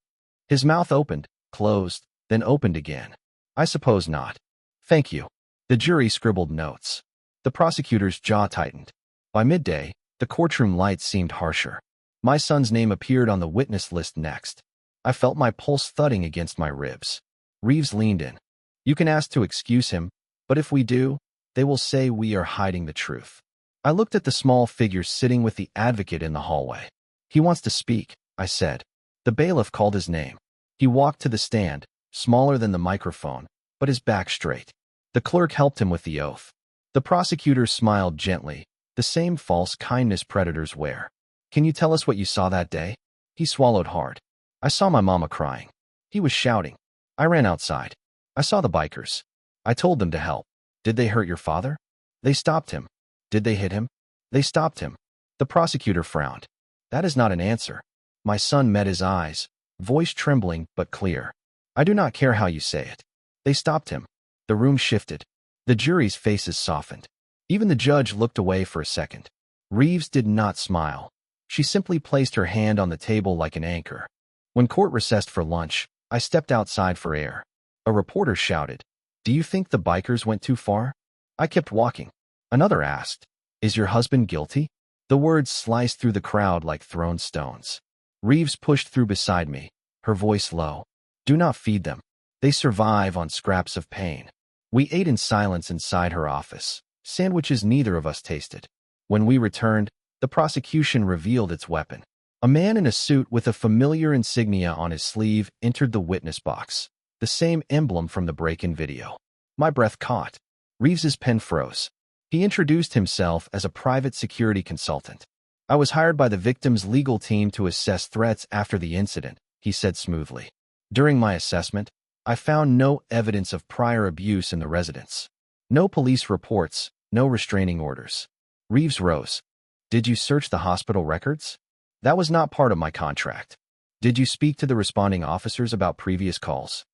His mouth opened, closed, then opened again. I suppose not. Thank you. The jury scribbled notes. The prosecutor's jaw tightened. By midday, the courtroom lights seemed harsher. My son's name appeared on the witness list next. I felt my pulse thudding against my ribs. Reeves leaned in. You can ask to excuse him, but if we do, they will say we are hiding the truth. I looked at the small figure sitting with the advocate in the hallway. He wants to speak, I said. The bailiff called his name. He walked to the stand, smaller than the microphone, but his back straight. The clerk helped him with the oath. The prosecutor smiled gently, the same false kindness predators wear. Can you tell us what you saw that day? He swallowed hard. I saw my mama crying. He was shouting. I ran outside. I saw the bikers. I told them to help. Did they hurt your father? They stopped him. Did they hit him? They stopped him. The prosecutor frowned. That is not an answer. My son met his eyes, voice trembling but clear. I do not care how you say it. They stopped him. The room shifted. The jury's faces softened. Even the judge looked away for a second. Reeves did not smile. She simply placed her hand on the table like an anchor. When court recessed for lunch, I stepped outside for air. A reporter shouted, "Do you think the bikers went too far?" I kept walking. Another asked, "Is your husband guilty?" The words sliced through the crowd like thrown stones. Reeves pushed through beside me, her voice low. Do not feed them. They survive on scraps of pain. We ate in silence inside her office, sandwiches neither of us tasted. When we returned, the prosecution revealed its weapon. A man in a suit with a familiar insignia on his sleeve entered the witness box, the same emblem from the break-in video. My breath caught. Reeves's pen froze. He introduced himself as a private security consultant. I was hired by the victim's legal team to assess threats after the incident, he said smoothly. During my assessment, I found no evidence of prior abuse in the residence. No police reports, no restraining orders. Reeves rose. Did you search the hospital records? That was not part of my contract. Did you speak to the responding officers about previous calls?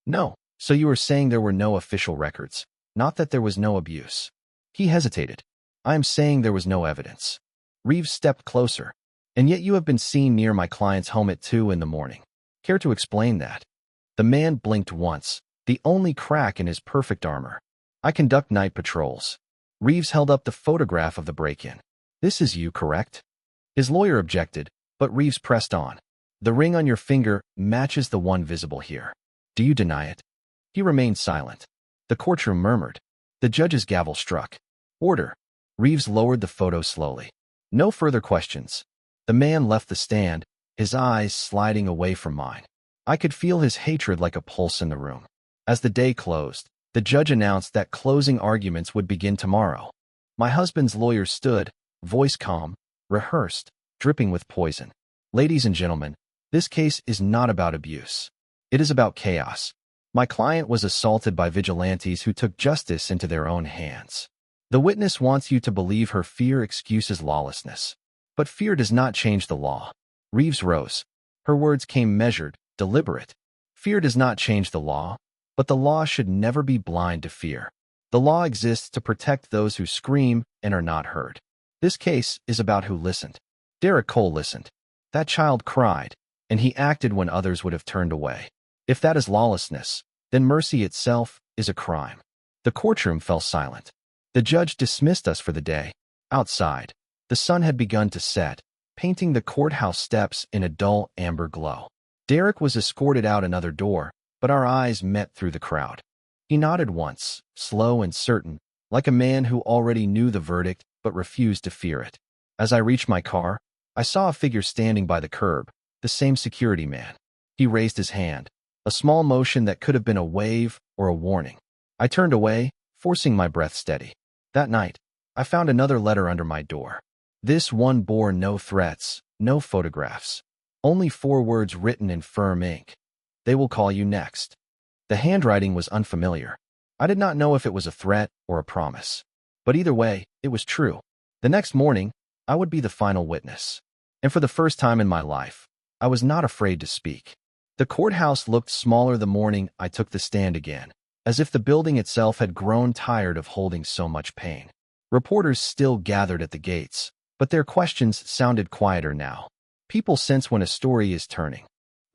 No. So you were saying there were no official records, not that there was no abuse. He hesitated. I am saying there was no evidence. Reeves stepped closer. And yet you have been seen near my client's home at 2 in the morning. Care to explain that? The man blinked once, the only crack in his perfect armor. I conduct night patrols. Reeves held up the photograph of the break-in. This is you, correct? His lawyer objected, but Reeves pressed on. The ring on your finger matches the one visible here. Do you deny it? He remained silent. The courtroom murmured. The judge's gavel struck. Order. Reeves lowered the photo slowly. No further questions. The man left the stand, his eyes sliding away from mine. I could feel his hatred like a pulse in the room. As the day closed, the judge announced that closing arguments would begin tomorrow. My husband's lawyer stood, voice calm, rehearsed, dripping with poison. Ladies and gentlemen, this case is not about abuse. It is about chaos. My client was assaulted by vigilantes who took justice into their own hands. The witness wants you to believe her fear excuses lawlessness. But fear does not change the law. Reeves rose. Her words came measured, deliberate. Fear does not change the law, but the law should never be blind to fear. The law exists to protect those who scream and are not heard. This case is about who listened. Derek Cole listened. That child cried, and he acted when others would have turned away. If that is lawlessness, then mercy itself is a crime. The courtroom fell silent. The judge dismissed us for the day. Outside, the sun had begun to set, painting the courthouse steps in a dull amber glow. Derek was escorted out another door, but our eyes met through the crowd. He nodded once, slow and certain, like a man who already knew the verdict but refused to fear it. As I reached my car, I saw a figure standing by the curb, the same security man. He raised his hand, a small motion that could have been a wave or a warning. I turned away, forcing my breath steady. That night, I found another letter under my door. This one bore no threats, no photographs. Only 4 words written in firm ink. They will call you next. The handwriting was unfamiliar. I did not know if it was a threat or a promise. But either way, it was true. The next morning, I would be the final witness. And for the first time in my life, I was not afraid to speak. The courthouse looked smaller the morning I took the stand again, as if the building itself had grown tired of holding so much pain. Reporters still gathered at the gates, but their questions sounded quieter now. People sense when a story is turning.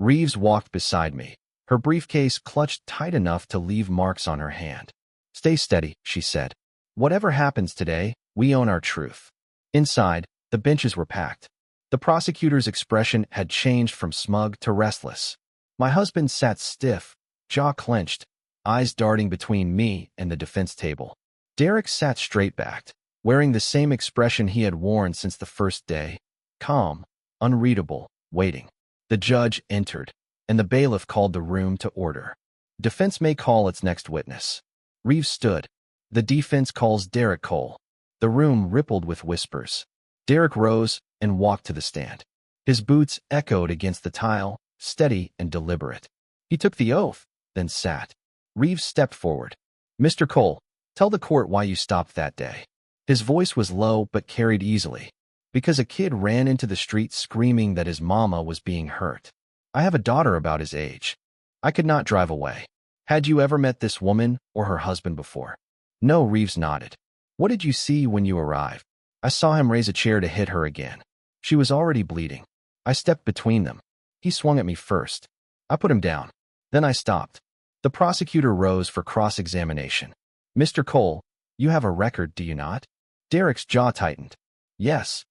Reeves walked beside me, her briefcase clutched tight enough to leave marks on her hand. "Stay steady," she said. "Whatever happens today, we own our truth." Inside, the benches were packed. The prosecutor's expression had changed from smug to restless. My husband sat stiff, jaw clenched, eyes darting between me and the defense table. Derek sat straight-backed, wearing the same expression he had worn since the first day, calm, unreadable, waiting. The judge entered, and the bailiff called the room to order. Defense may call its next witness. Reeves stood. The defense calls Derek Cole. The room rippled with whispers. Derek rose and walked to the stand. His boots echoed against the tile, steady and deliberate. He took the oath, then sat. Reeves stepped forward. "Mr. Cole, tell the court why you stopped that day." His voice was low but carried easily. "Because a kid ran into the street screaming that his mama was being hurt. I have a daughter about his age. I could not drive away." "Had you ever met this woman or her husband before?" "No," Reeves nodded. "What did you see when you arrived?" "I saw him raise a chair to hit her again. She was already bleeding. I stepped between them. He swung at me first. I put him down. Then I stopped." The prosecutor rose for cross-examination. "Mr. Cole, you have a record, do you not?" Derek's jaw tightened. "Yes.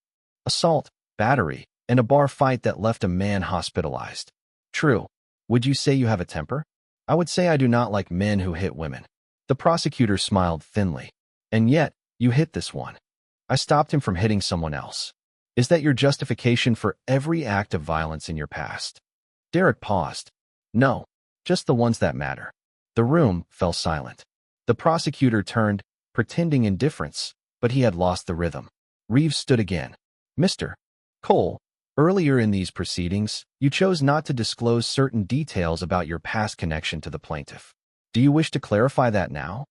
Assault, battery, and a bar fight that left a man hospitalized." "True. Would you say you have a temper?" "I would say I do not like men who hit women." The prosecutor smiled thinly. "And yet, you hit this one." "I stopped him from hitting someone else." "Is that your justification for every act of violence in your past?" Derek paused. "No, just the ones that matter." The room fell silent. The prosecutor turned, pretending indifference, but he had lost the rhythm. Reeves stood again. "Mr. Cole, earlier in these proceedings, you chose not to disclose certain details about your past connection to the plaintiff. Do you wish to clarify that now?"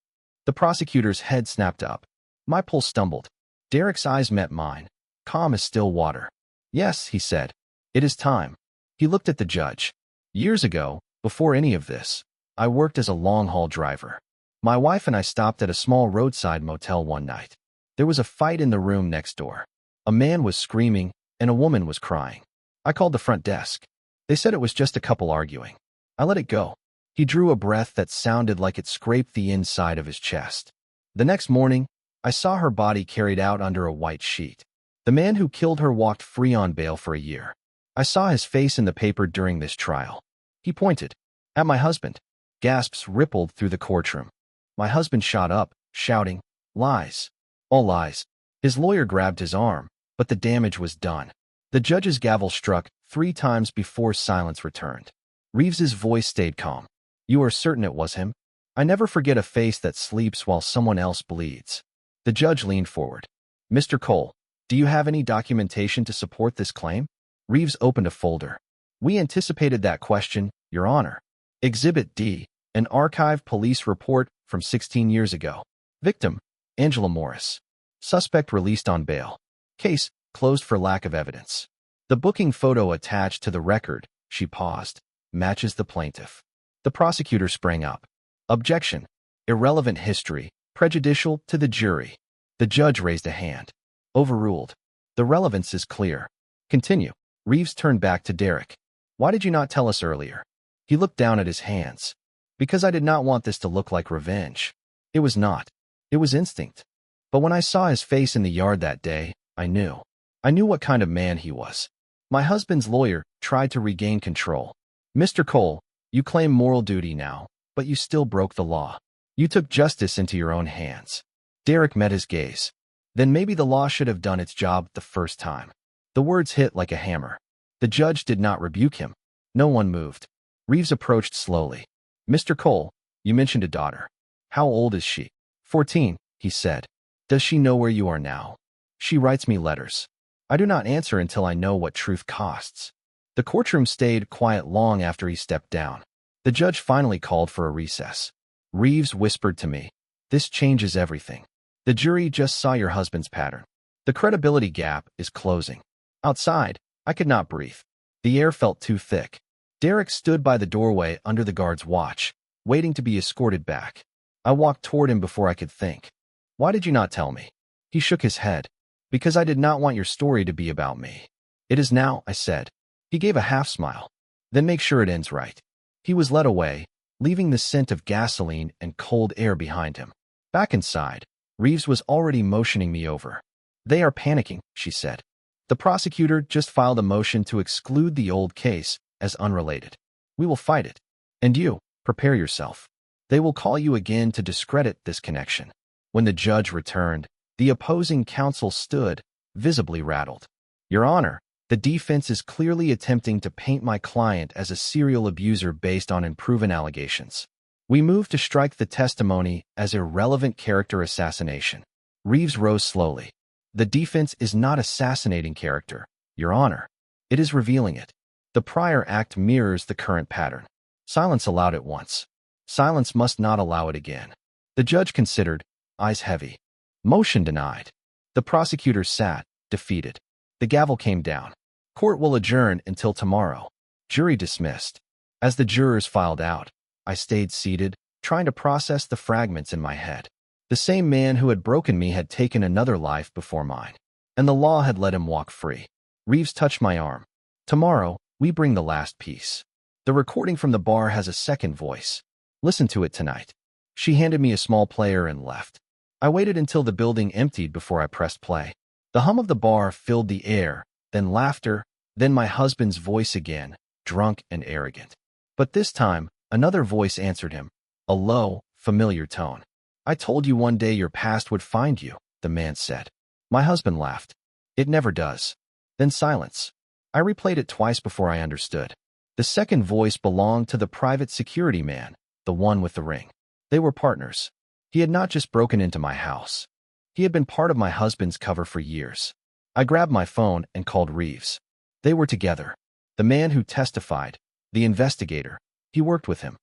The prosecutor's head snapped up. My pulse stumbled. Derek's eyes met mine, calm as still water. "Yes," he said. "It is time." He looked at the judge. "Years ago, before any of this, I worked as a long-haul driver. My wife and I stopped at a small roadside motel one night. There was a fight in the room next door. A man was screaming, and a woman was crying. I called the front desk. They said it was just a couple arguing. I let it go." He drew a breath that sounded like it scraped the inside of his chest. "The next morning, I saw her body carried out under a white sheet. The man who killed her walked free on bail for a year. I saw his face in the paper during this trial." He pointed. "At my husband." Gasps rippled through the courtroom. My husband shot up, shouting, "Lies. All lies." His lawyer grabbed his arm, but the damage was done. The judge's gavel struck 3 times before silence returned. Reeves's voice stayed calm. "You are certain it was him?" "I never forget a face that sleeps while someone else bleeds." The judge leaned forward. "Mr. Cole, do you have any documentation to support this claim?" Reeves opened a folder. "We anticipated that question, Your Honor. Exhibit D, an archived police report from 16 years ago. Victim, Angela Morris. Suspect released on bail. Case closed for lack of evidence. The booking photo attached to the record," she paused, "matches the plaintiff." The prosecutor sprang up. "Objection. Irrelevant history, prejudicial to the jury." The judge raised a hand. "Overruled. The relevance is clear. Continue." Reeves turned back to Derek. "Why did you not tell us earlier?" He looked down at his hands. "Because I did not want this to look like revenge. It was not. It was instinct. But when I saw his face in the yard that day, I knew. I knew what kind of man he was." My husband's lawyer tried to regain control. "Mr. Cole, you claim moral duty now, but you still broke the law. You took justice into your own hands." Derek met his gaze. "Then maybe the law should have done its job the first time." The words hit like a hammer. The judge did not rebuke him. No one moved. Reeves approached slowly. "Mr. Cole, you mentioned a daughter. How old is she?" 14, he said. "Does she know where you are now?" "She writes me letters. I do not answer until I know what truth costs." The courtroom stayed quiet long after he stepped down. The judge finally called for a recess. Reeves whispered to me, "This changes everything. The jury just saw your husband's pattern. The credibility gap is closing." Outside, I could not breathe. The air felt too thick. Derek stood by the doorway under the guard's watch, waiting to be escorted back. I walked toward him before I could think. Why did you not tell me? He shook his head. Because I did not want your story to be about me. It is now, I said. He gave a half smile. Then make sure it ends right. He was led away, leaving the scent of gasoline and cold air behind him. Back inside, Reeves was already motioning me over. They are panicking, she said. The prosecutor just filed a motion to exclude the old case as unrelated. We will fight it. And you, prepare yourself. They will call you again to discredit this connection. When the judge returned, the opposing counsel stood, visibly rattled. Your Honor, the defense is clearly attempting to paint my client as a serial abuser based on unproven allegations. We move to strike the testimony as irrelevant character assassination. Reeves rose slowly. The defense is not assassinating character, Your Honor. It is revealing it. The prior act mirrors the current pattern. Silence allowed it once. Silence must not allow it again. The judge considered, eyes heavy. Motion denied. The prosecutor sat, defeated. The gavel came down. Court will adjourn until tomorrow. Jury dismissed. As the jurors filed out, I stayed seated, trying to process the fragments in my head. The same man who had broken me had taken another life before mine, and the law had let him walk free. Reeves touched my arm. Tomorrow, we bring the last piece. The recording from the bar has a second voice. Listen to it tonight. She handed me a small player and left. I waited until the building emptied before I pressed play. The hum of the bar filled the air, then laughter, then my husband's voice again, drunk and arrogant. But this time, another voice answered him, a low, familiar tone. I told you one day your past would find you, the man said. My husband laughed. It never does. Then silence. I replayed it twice before I understood. The second voice belonged to the private security man, the one with the ring. They were partners. He had not just broken into my house. He had been part of my husband's cover for years. I grabbed my phone and called Reeves. They were together. The man who testified, the investigator, he worked with him.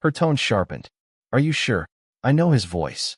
Her tone sharpened. Are you sure? I know his voice.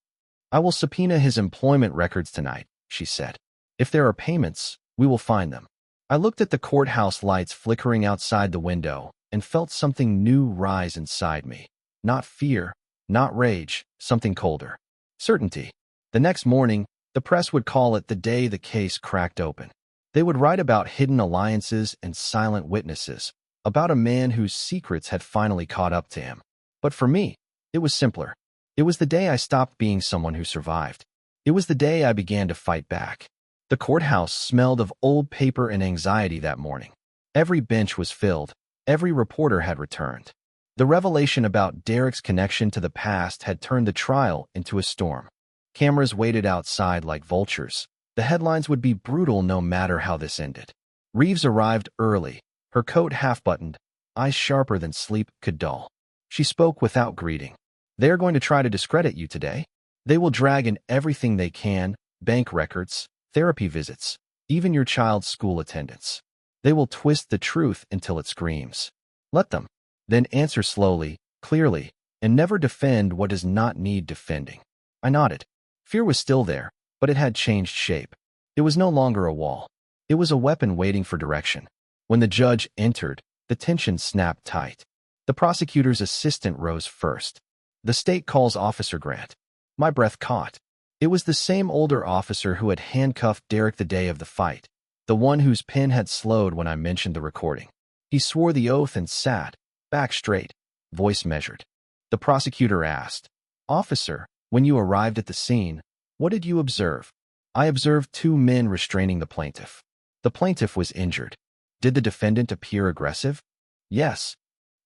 I will subpoena his employment records tonight, she said. If there are payments, we will find them. I looked at the courthouse lights flickering outside the window and felt something new rise inside me. Not fear, not rage, something colder. Certainty. The next morning, the press would call it the day the case cracked open. They would write about hidden alliances and silent witnesses, about a man whose secrets had finally caught up to him. But for me, it was simpler. It was the day I stopped being someone who survived. It was the day I began to fight back. The courthouse smelled of old paper and anxiety that morning. Every bench was filled. Every reporter had returned. The revelation about Derek's connection to the past had turned the trial into a storm. Cameras waited outside like vultures. The headlines would be brutal no matter how this ended. Reeves arrived early, her coat half-buttoned, eyes sharper than sleep could dull. She spoke without greeting. They are going to try to discredit you today. They will drag in everything they can, bank records, therapy visits, even your child's school attendance. They will twist the truth until it screams. Let them. Then answer slowly, clearly, and never defend what does not need defending. I nodded. Fear was still there, but it had changed shape. It was no longer a wall. It was a weapon waiting for direction. When the judge entered, the tension snapped tight. The prosecutor's assistant rose first. The state calls Officer Grant. My breath caught. It was the same older officer who had handcuffed Derek the day of the fight, the one whose pen had slowed when I mentioned the recording. He swore the oath and sat, back straight, voice measured. The prosecutor asked, Officer, when you arrived at the scene, what did you observe? I observed two men restraining the plaintiff. The plaintiff was injured. Did the defendant appear aggressive? Yes.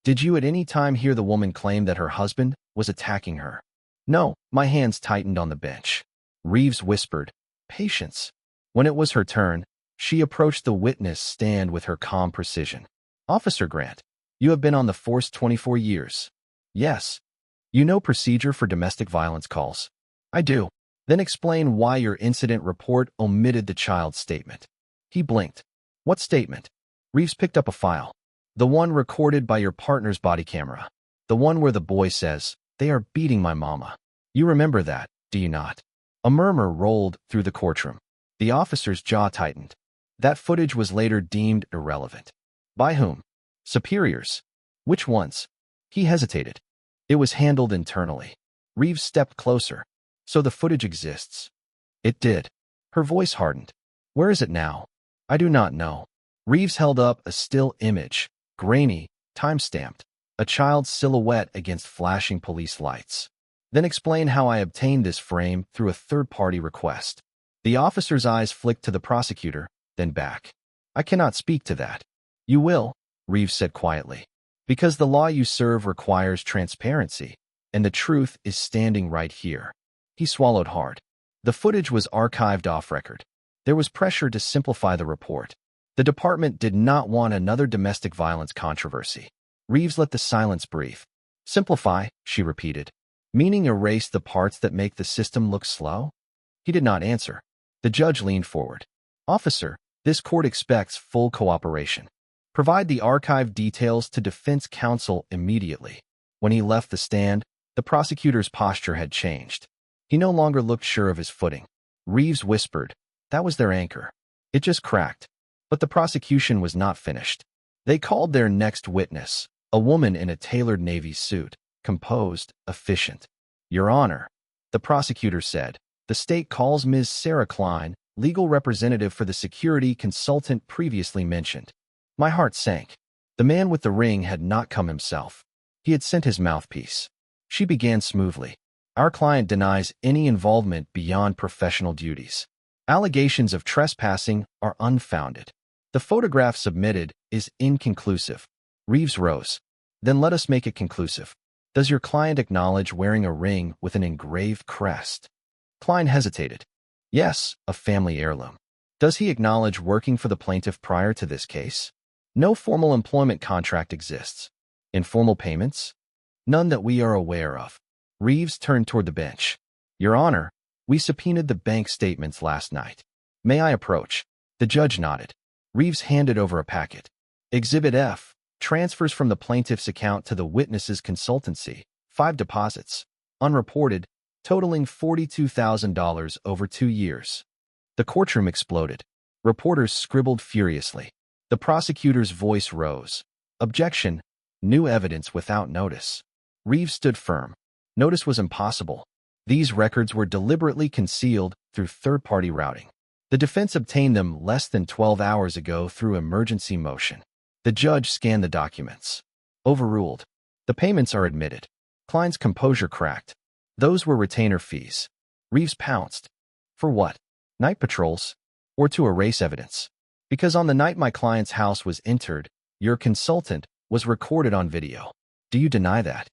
Did you at any time hear the woman claim that her husband was attacking her? No, my hands tightened on the bench. Reeves whispered, Patience. When it was her turn, she approached the witness stand with her calm precision. Officer Grant, you have been on the force 24 years. Yes. You know procedure for domestic violence calls? I do. Then explain why your incident report omitted the child's statement. He blinked. What statement? Reeves picked up a file. The one recorded by your partner's body camera. The one where the boy says, they are beating my mama. You remember that, do you not? A murmur rolled through the courtroom. The officer's jaw tightened. That footage was later deemed irrelevant. By whom? Superiors. Which ones? He hesitated. It was handled internally. Reeves stepped closer. So the footage exists. It did. Her voice hardened. Where is it now? I do not know. Reeves held up a still image, grainy, time-stamped, a child's silhouette against flashing police lights. Then explain how I obtained this frame through a third-party request. The officer's eyes flicked to the prosecutor, then back. I cannot speak to that. You will, Reeves said quietly, because the law you serve requires transparency, and the truth is standing right here. He swallowed hard. The footage was archived off record. There was pressure to simplify the report. The department did not want another domestic violence controversy. Reeves let the silence breathe. Simplify, she repeated. Meaning erase the parts that make the system look slow? He did not answer. The judge leaned forward. Officer, this court expects full cooperation. Provide the archive details to defense counsel immediately. When he left the stand, the prosecutor's posture had changed. He no longer looked sure of his footing. Reeves whispered, that was their anchor. It just cracked. But the prosecution was not finished. They called their next witness, a woman in a tailored Navy suit, composed, efficient. Your Honor, the prosecutor said, the state calls Ms. Sarah Klein, legal representative for the security consultant previously mentioned. My heart sank. The man with the ring had not come himself. He had sent his mouthpiece. She began smoothly. Our client denies any involvement beyond professional duties. Allegations of trespassing are unfounded. The photograph submitted is inconclusive. Reeves rose. Then let us make it conclusive. Does your client acknowledge wearing a ring with an engraved crest? Klein hesitated. Yes, a family heirloom. Does he acknowledge working for the plaintiff prior to this case? No formal employment contract exists. Informal payments? None that we are aware of. Reeves turned toward the bench. Your Honor, we subpoenaed the bank statements last night. May I approach? The judge nodded. Reeves handed over a packet. Exhibit F, transfers from the plaintiff's account to the witness's consultancy, 5 deposits, unreported, totaling $42,000 over 2 years. The courtroom exploded. Reporters scribbled furiously. The prosecutor's voice rose. Objection, new evidence without notice. Reeves stood firm. Notice was impossible. These records were deliberately concealed through third-party routing. The defense obtained them less than 12 hours ago through emergency motion. The judge scanned the documents. Overruled. The payments are admitted. Klein's composure cracked. Those were retainer fees. Reeves pounced. For what? Night patrols? Or to erase evidence? Because on the night my client's house was entered, your consultant was recorded on video. Do you deny that?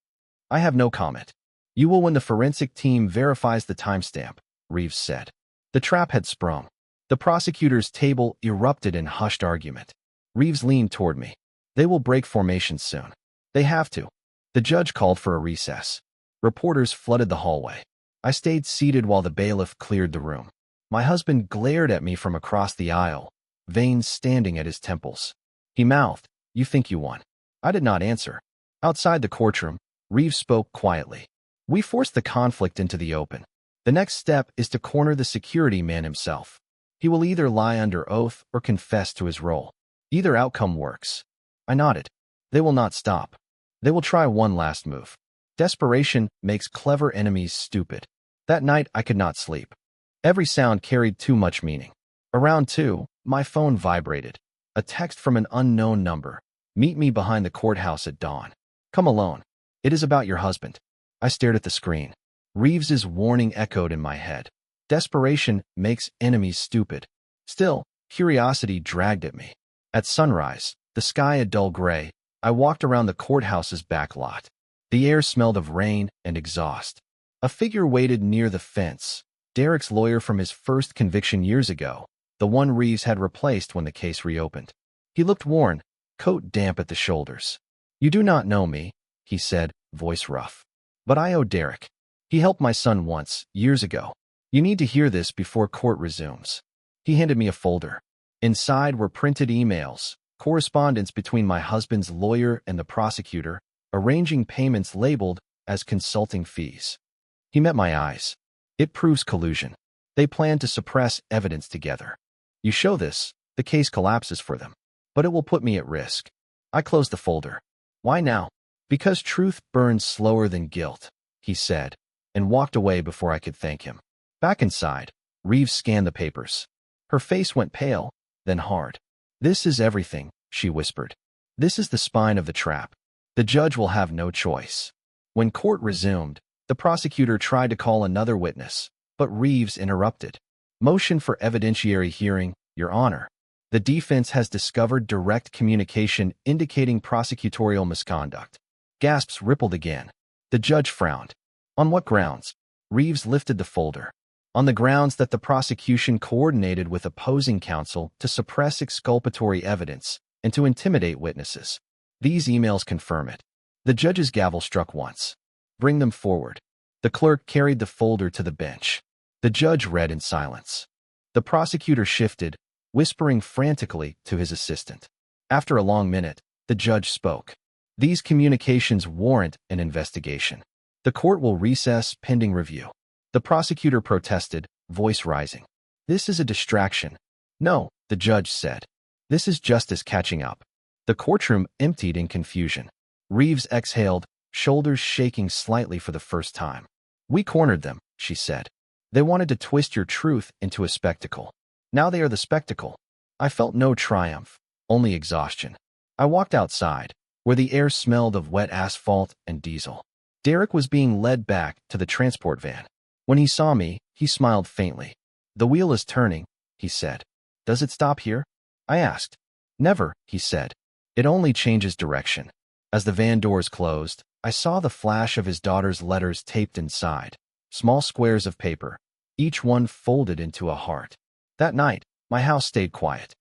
I have no comment. You will when the forensic team verifies the timestamp, Reeves said. The trap had sprung. The prosecutor's table erupted in hushed argument. Reeves leaned toward me. They will break formation soon. They have to. The judge called for a recess. Reporters flooded the hallway. I stayed seated while the bailiff cleared the room. My husband glared at me from across the aisle, veins standing at his temples. He mouthed, "You think you won." I did not answer. Outside the courtroom, Reeves spoke quietly. We forced the conflict into the open. The next step is to corner the security man himself. He will either lie under oath or confess to his role. Either outcome works. I nodded. They will not stop. They will try one last move. Desperation makes clever enemies stupid. That night I could not sleep. Every sound carried too much meaning. Around 2, my phone vibrated. A text from an unknown number. Meet me behind the courthouse at dawn. Come alone. It is about your husband. I stared at the screen. Reeves's warning echoed in my head. Desperation makes enemies stupid. Still, curiosity dragged at me. At sunrise, the sky a dull gray, I walked around the courthouse's back lot. The air smelled of rain and exhaust. A figure waited near the fence. Derek's lawyer from his first conviction years ago, the one Reeves had replaced when the case reopened. He looked worn, coat damp at the shoulders. You do not know me, he said, voice rough. But I owe Derek. He helped my son once, years ago. You need to hear this before court resumes. He handed me a folder. Inside were printed emails, correspondence between my husband's lawyer and the prosecutor, arranging payments labeled as consulting fees. He met my eyes. It proves collusion. They plan to suppress evidence together. You show this, The case collapses for them. But it will put me at risk. I closed the folder. Why now? Because truth burns slower than guilt, he said, and walked away before I could thank him. Back inside, Reeves scanned the papers. Her face went pale, then hard. This is everything, she whispered. This is the spine of the trap. The judge will have no choice. When court resumed, the prosecutor tried to call another witness, but Reeves interrupted. Motion for evidentiary hearing, Your Honor. The defense has discovered direct communication indicating prosecutorial misconduct. Gasps rippled again. The judge frowned. On what grounds? Reeves lifted the folder. On the grounds that the prosecution coordinated with opposing counsel to suppress exculpatory evidence and to intimidate witnesses. These emails confirm it. The judge's gavel struck once. Bring them forward. The clerk carried the folder to the bench. The judge read in silence. The prosecutor shifted, whispering frantically to his assistant. After a long minute, the judge spoke. These communications warrant an investigation. The court will recess pending review. The prosecutor protested, voice rising. This is a distraction. No, the judge said. This is justice catching up. The courtroom emptied in confusion. Reeves exhaled, shoulders shaking slightly for the first time. We cornered them, she said. They wanted to twist your truth into a spectacle. Now they are the spectacle. I felt no triumph, only exhaustion. I walked outside, where the air smelled of wet asphalt and diesel. Derek was being led back to the transport van. When he saw me, he smiled faintly. The wheel is turning, he said. Does it stop here? I asked. Never, he said. It only changes direction. As the van doors closed, I saw the flash of his daughter's letters taped inside, small squares of paper, each one folded into a heart. That night, my house stayed quiet.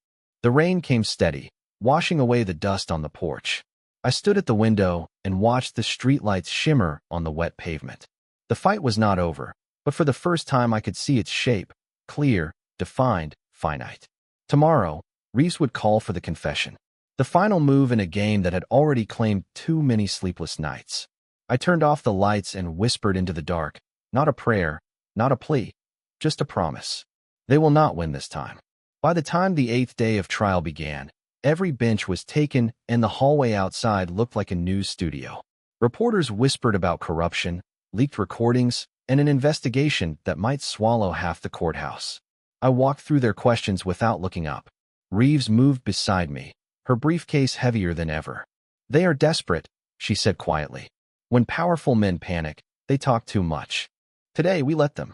The rain came steady, washing away the dust on the porch. I stood at the window and watched the streetlights shimmer on the wet pavement. The fight was not over, but for the first time I could see its shape, clear, defined, finite. Tomorrow, Reeves would call for the confession. The final move in a game that had already claimed too many sleepless nights. I turned off the lights and whispered into the dark, not a prayer, not a plea, just a promise. They will not win this time. By the time the 8th day of trial began, every bench was taken and the hallway outside looked like a news studio. Reporters whispered about corruption, leaked recordings, and an investigation that might swallow half the courthouse. I walked through their questions without looking up. Reeves moved beside me, her briefcase heavier than ever. They are desperate, she said quietly. When powerful men panic, they talk too much. Today we let them.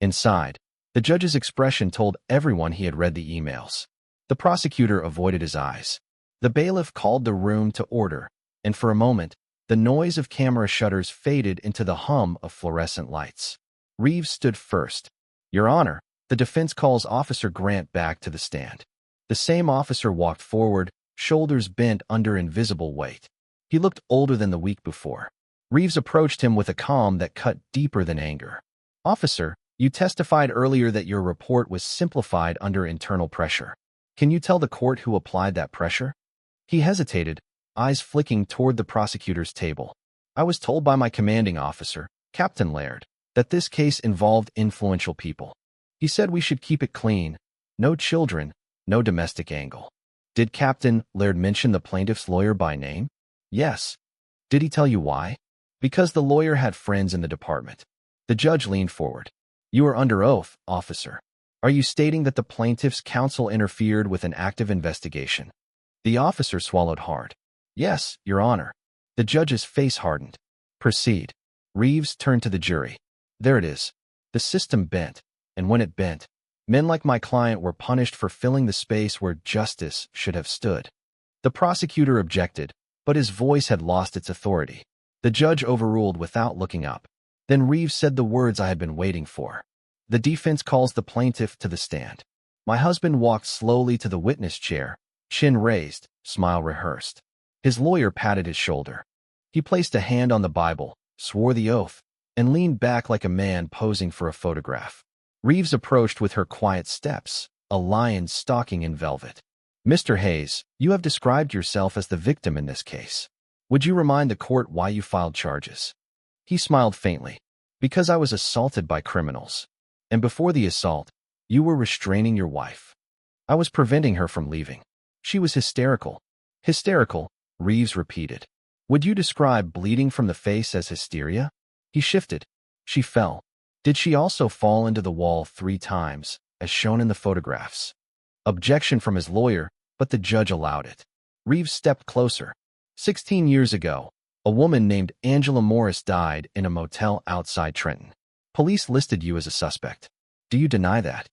Inside, the judge's expression told everyone he had read the emails. The prosecutor avoided his eyes. The bailiff called the room to order, and for a moment, the noise of camera shutters faded into the hum of fluorescent lights. Reeves stood first. Your Honor, the defense calls Officer Grant back to the stand. The same officer walked forward, shoulders bent under invisible weight. He looked older than the week before. Reeves approached him with a calm that cut deeper than anger. Officer, you testified earlier that your report was simplified under internal pressure. Can you tell the court who applied that pressure? He hesitated, eyes flicking toward the prosecutor's table. I was told by my commanding officer, Captain Laird, that this case involved influential people. He said we should keep it clean. No children, no domestic angle. Did Captain Laird mention the plaintiff's lawyer by name? Yes. Did he tell you why? Because the lawyer had friends in the department. The judge leaned forward. You are under oath, officer. Are you stating that the plaintiff's counsel interfered with an active investigation? The officer swallowed hard. Yes, Your Honor. The judge's face hardened. Proceed. Reeves turned to the jury. There it is. The system bent, and when it bent, men like my client were punished for filling the space where justice should have stood. The prosecutor objected, but his voice had lost its authority. The judge overruled without looking up. Then Reeves said the words I had been waiting for. The defense calls the plaintiff to the stand. My husband walked slowly to the witness chair, chin raised, smile rehearsed. His lawyer patted his shoulder. He placed a hand on the Bible, swore the oath, and leaned back like a man posing for a photograph. Reeves approached with her quiet steps, a lion stalking in velvet. Mr. Hayes, you have described yourself as the victim in this case. Would you remind the court why you filed charges? He smiled faintly. Because I was assaulted by criminals. And before the assault, you were restraining your wife. I was preventing her from leaving. She was hysterical. Hysterical, Reeves repeated. Would you describe bleeding from the face as hysteria? He shifted. She fell. Did she also fall into the wall 3 times, as shown in the photographs? Objection from his lawyer, but the judge allowed it. Reeves stepped closer. 16 years ago, a woman named Angela Morris died in a motel outside Trenton. Police listed you as a suspect. Do you deny that?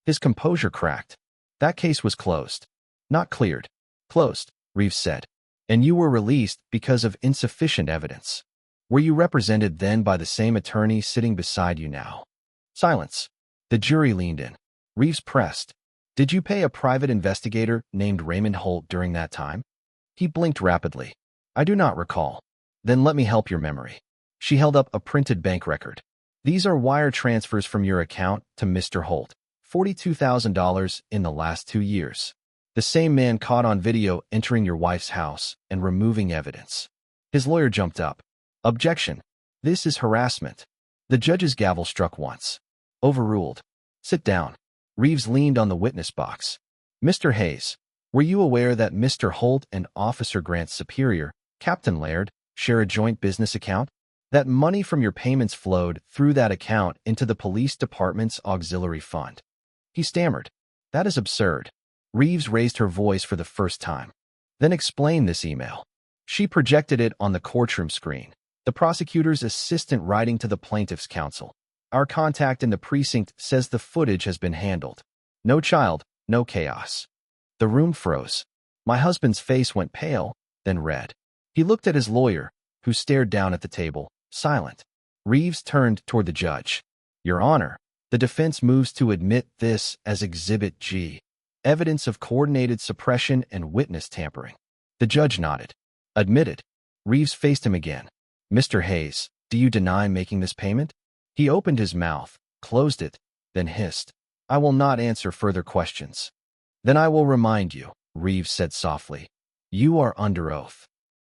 His composure cracked. That case was closed. Not cleared. Closed, Reeves said. And you were released because of insufficient evidence. Were you represented then by the same attorney sitting beside you now? Silence. The jury leaned in. Reeves pressed. Did you pay a private investigator named Raymond Holt during that time? He blinked rapidly. I do not recall. Then let me help your memory. She held up a printed bank record. These are wire transfers from your account to Mr. Holt. $42,000 in the last 2 years. The same man caught on video entering your wife's house and removing evidence. His lawyer jumped up. Objection. This is harassment. The judge's gavel struck once. Overruled. Sit down. Reeves leaned on the witness box. Mr. Hayes, were you aware that Mr. Holt and Officer Grant's superior, Captain Laird, share a joint business account? That money from your payments flowed through that account into the police department's auxiliary fund. He stammered. That is absurd. Reeves raised her voice for the first time. Then explain this email. She projected it on the courtroom screen. The prosecutor's assistant writing to the plaintiff's counsel. Our contact in the precinct says the footage has been handled. No child, no chaos. The room froze. My husband's face went pale, then red. He looked at his lawyer, who stared down at the table, silent. Reeves turned toward the judge. Your Honor, the defense moves to admit this as Exhibit G. Evidence of coordinated suppression and witness tampering. The judge nodded. Admitted. Reeves faced him again. Mr. Hayes, do you deny making this payment? He opened his mouth, closed it, then hissed. I will not answer further questions. Then I will remind you, Reeves said softly. You are under oath.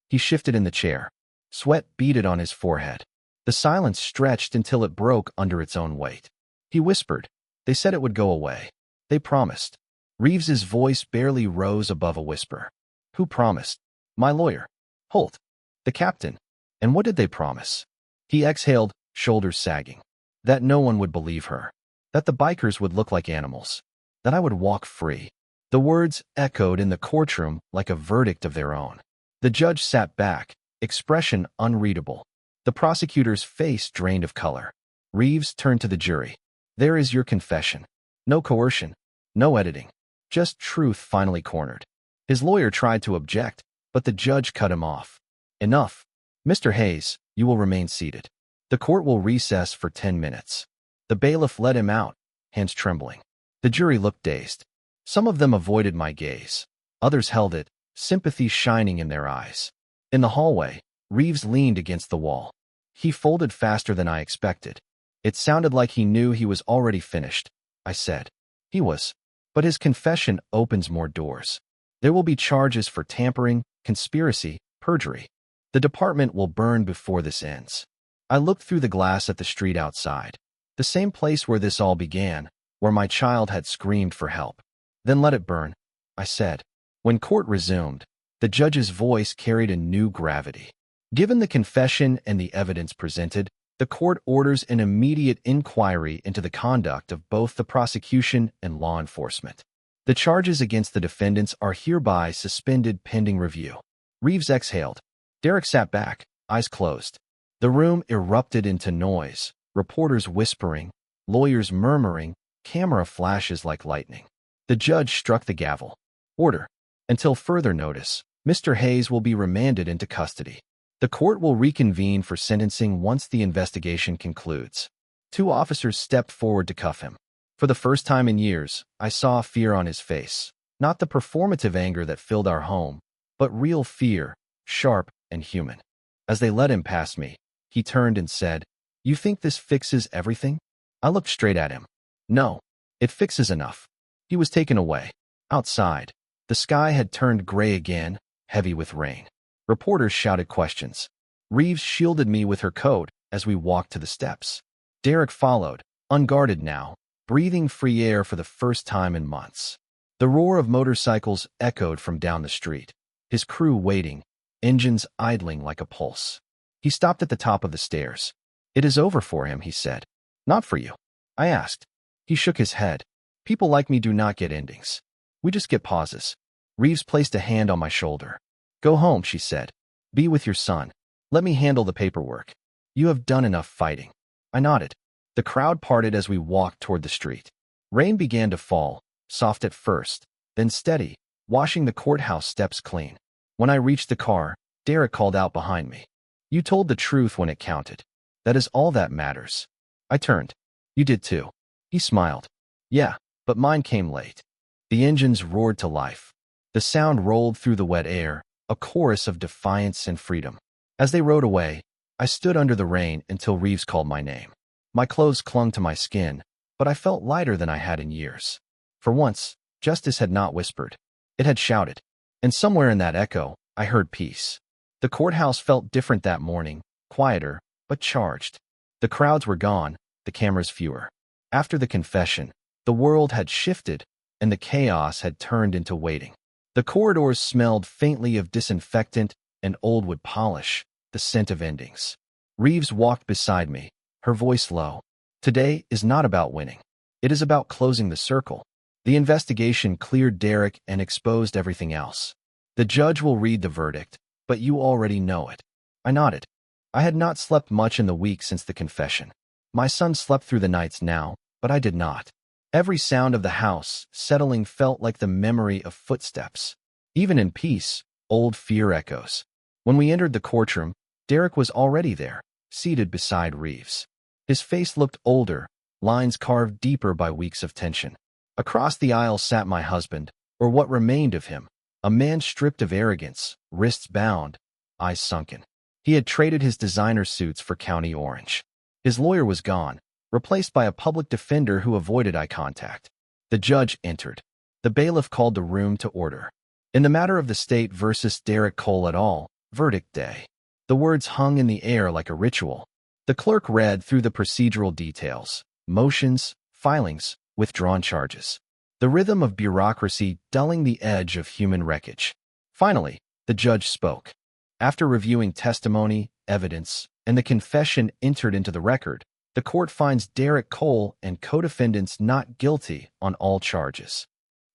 He shifted in the chair. Sweat beaded on his forehead. The silence stretched until it broke under its own weight. He whispered. They said it would go away. They promised. Reeves's voice barely rose above a whisper. Who promised? My lawyer. Holt. The captain. And what did they promise? He exhaled, shoulders sagging. That no one would believe her. That the bikers would look like animals. That I would walk free. The words echoed in the courtroom like a verdict of their own. The judge sat back, expression unreadable. The prosecutor's face drained of color. Reeves turned to the jury. There is your confession. No coercion. No editing. Just truth finally cornered. His lawyer tried to object, but the judge cut him off. Enough. Mr. Hayes, you will remain seated. The court will recess for 10 minutes. The bailiff let him out, hands trembling. The jury looked dazed. Some of them avoided my gaze. Others held it, sympathy shining in their eyes. In the hallway, Reeves leaned against the wall. He folded faster than I expected. It sounded like he knew he was already finished. I said. He was. But his confession opens more doors. There will be charges for tampering, conspiracy, perjury. The department will burn before this ends. I looked through the glass at the street outside. The same place where this all began, where my child had screamed for help. Then let it burn, I said. When court resumed, the judge's voice carried a new gravity. Given the confession and the evidence presented, the court orders an immediate inquiry into the conduct of both the prosecution and law enforcement. The charges against the defendants are hereby suspended pending review. Reeves exhaled. Derek sat back, eyes closed. The room erupted into noise, reporters whispering, lawyers murmuring, camera flashes like lightning. The judge struck the gavel. Order. Until further notice, Mr. Hayes will be remanded into custody. The court will reconvene for sentencing once the investigation concludes. 2 officers stepped forward to cuff him. For the first time in years, I saw fear on his face. Not the performative anger that filled our home, but real fear, sharp and human. As they led him past me, he turned and said, You think this fixes everything? I looked straight at him. No, it fixes enough. He was taken away. Outside, the sky had turned gray again, heavy with rain. Reporters shouted questions. Reeves shielded me with her coat as we walked to the steps. Derek followed, unguarded now, breathing free air for the first time in months. The roar of motorcycles echoed from down the street, his crew waiting, engines idling like a pulse. He stopped at the top of the stairs. "It is over for him," he said. "Not for you?" I asked. He shook his head. "People like me do not get endings. We just get pauses." Reeves placed a hand on my shoulder. "Go home," she said. "Be with your son. Let me handle the paperwork. You have done enough fighting." I nodded. The crowd parted as we walked toward the street. Rain began to fall, soft at first, then steady, washing the courthouse steps clean. When I reached the car, Derek called out behind me. "You told the truth when it counted. That is all that matters." I turned. "You did too." He smiled. "Yeah, but mine came late." The engines roared to life. The sound rolled through the wet air, a chorus of defiance and freedom. As they rode away, I stood under the rain until Reeves called my name. My clothes clung to my skin, but I felt lighter than I had in years. For once, justice had not whispered. It had shouted. And somewhere in that echo, I heard peace. The courthouse felt different that morning, quieter, but charged. The crowds were gone, the cameras fewer. After the confession, the world had shifted, and the chaos had turned into waiting. The corridors smelled faintly of disinfectant and old wood polish, the scent of endings. Reeves walked beside me, her voice low. "Today is not about winning. It is about closing the circle." The investigation cleared Derek and exposed everything else. "The judge will read the verdict, but you already know it." I nodded. I had not slept much in the week since the confession. My son slept through the nights now, but I did not. Every sound of the house settling felt like the memory of footsteps. Even in peace, old fear echoes. When we entered the courtroom, Derek was already there, seated beside Reeves. His face looked older, lines carved deeper by weeks of tension. Across the aisle sat my husband, or what remained of him, a man stripped of arrogance, wrists bound, eyes sunken. He had traded his designer suits for county orange. His lawyer was gone, replaced by a public defender who avoided eye contact. The judge entered. The bailiff called the room to order. "In the matter of the state versus Derek Cole et al., verdict day." The words hung in the air like a ritual. The clerk read through the procedural details, motions, filings, withdrawn charges. The rhythm of bureaucracy dulling the edge of human wreckage. Finally, the judge spoke. After reviewing testimony, evidence, and the confession entered into the record, the court finds Derek Cole and co-defendants not guilty on all charges.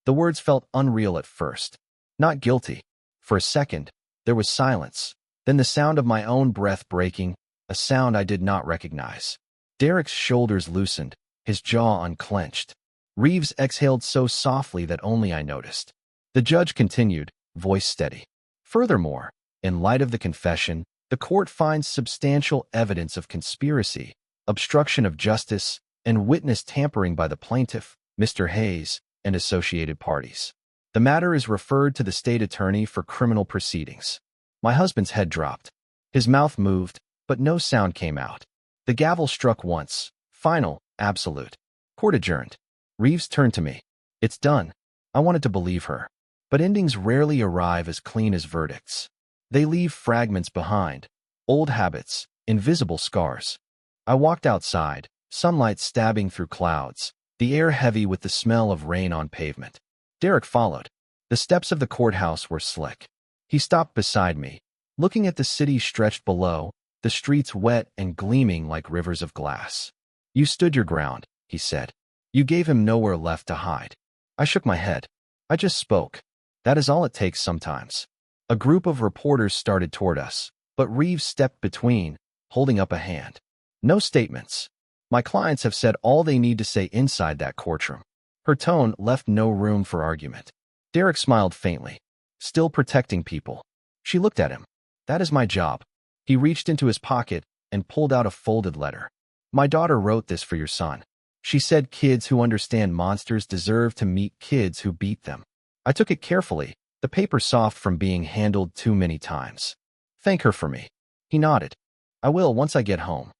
The words felt unreal at first. Not guilty. For a second, there was silence, then the sound of my own breath breaking, a sound I did not recognize. Derek's shoulders loosened, his jaw unclenched. Reeves exhaled so softly that only I noticed. The judge continued, voice steady. "Furthermore, in light of the confession, the court finds substantial evidence of conspiracy, obstruction of justice, and witness tampering by the plaintiff, Mr. Hayes, and associated parties. The matter is referred to the state attorney for criminal proceedings." My husband's head dropped. His mouth moved, but no sound came out. The gavel struck once. Final, absolute. Court adjourned. Reeves turned to me. "It's done." I wanted to believe her. But endings rarely arrive as clean as verdicts. They leave fragments behind, old habits, invisible scars. I walked outside, sunlight stabbing through clouds, the air heavy with the smell of rain on pavement. Derek followed. The steps of the courthouse were slick. He stopped beside me, looking at the city stretched below, the streets wet and gleaming like rivers of glass. "You stood your ground," he said. "You gave him nowhere left to hide." I shook my head. "I just spoke. That is all it takes sometimes." A group of reporters started toward us, but Reeves stepped between, holding up a hand. "No statements. My clients have said all they need to say inside that courtroom." Her tone left no room for argument. Derek smiled faintly. "Still protecting people." She looked at him. "That is my job." He reached into his pocket and pulled out a folded letter. "My daughter wrote this for your son. She said kids who understand monsters deserve to meet kids who beat them." I took it carefully, the paper soft from being handled too many times. "Thank her for me." He nodded. "I will once I get home."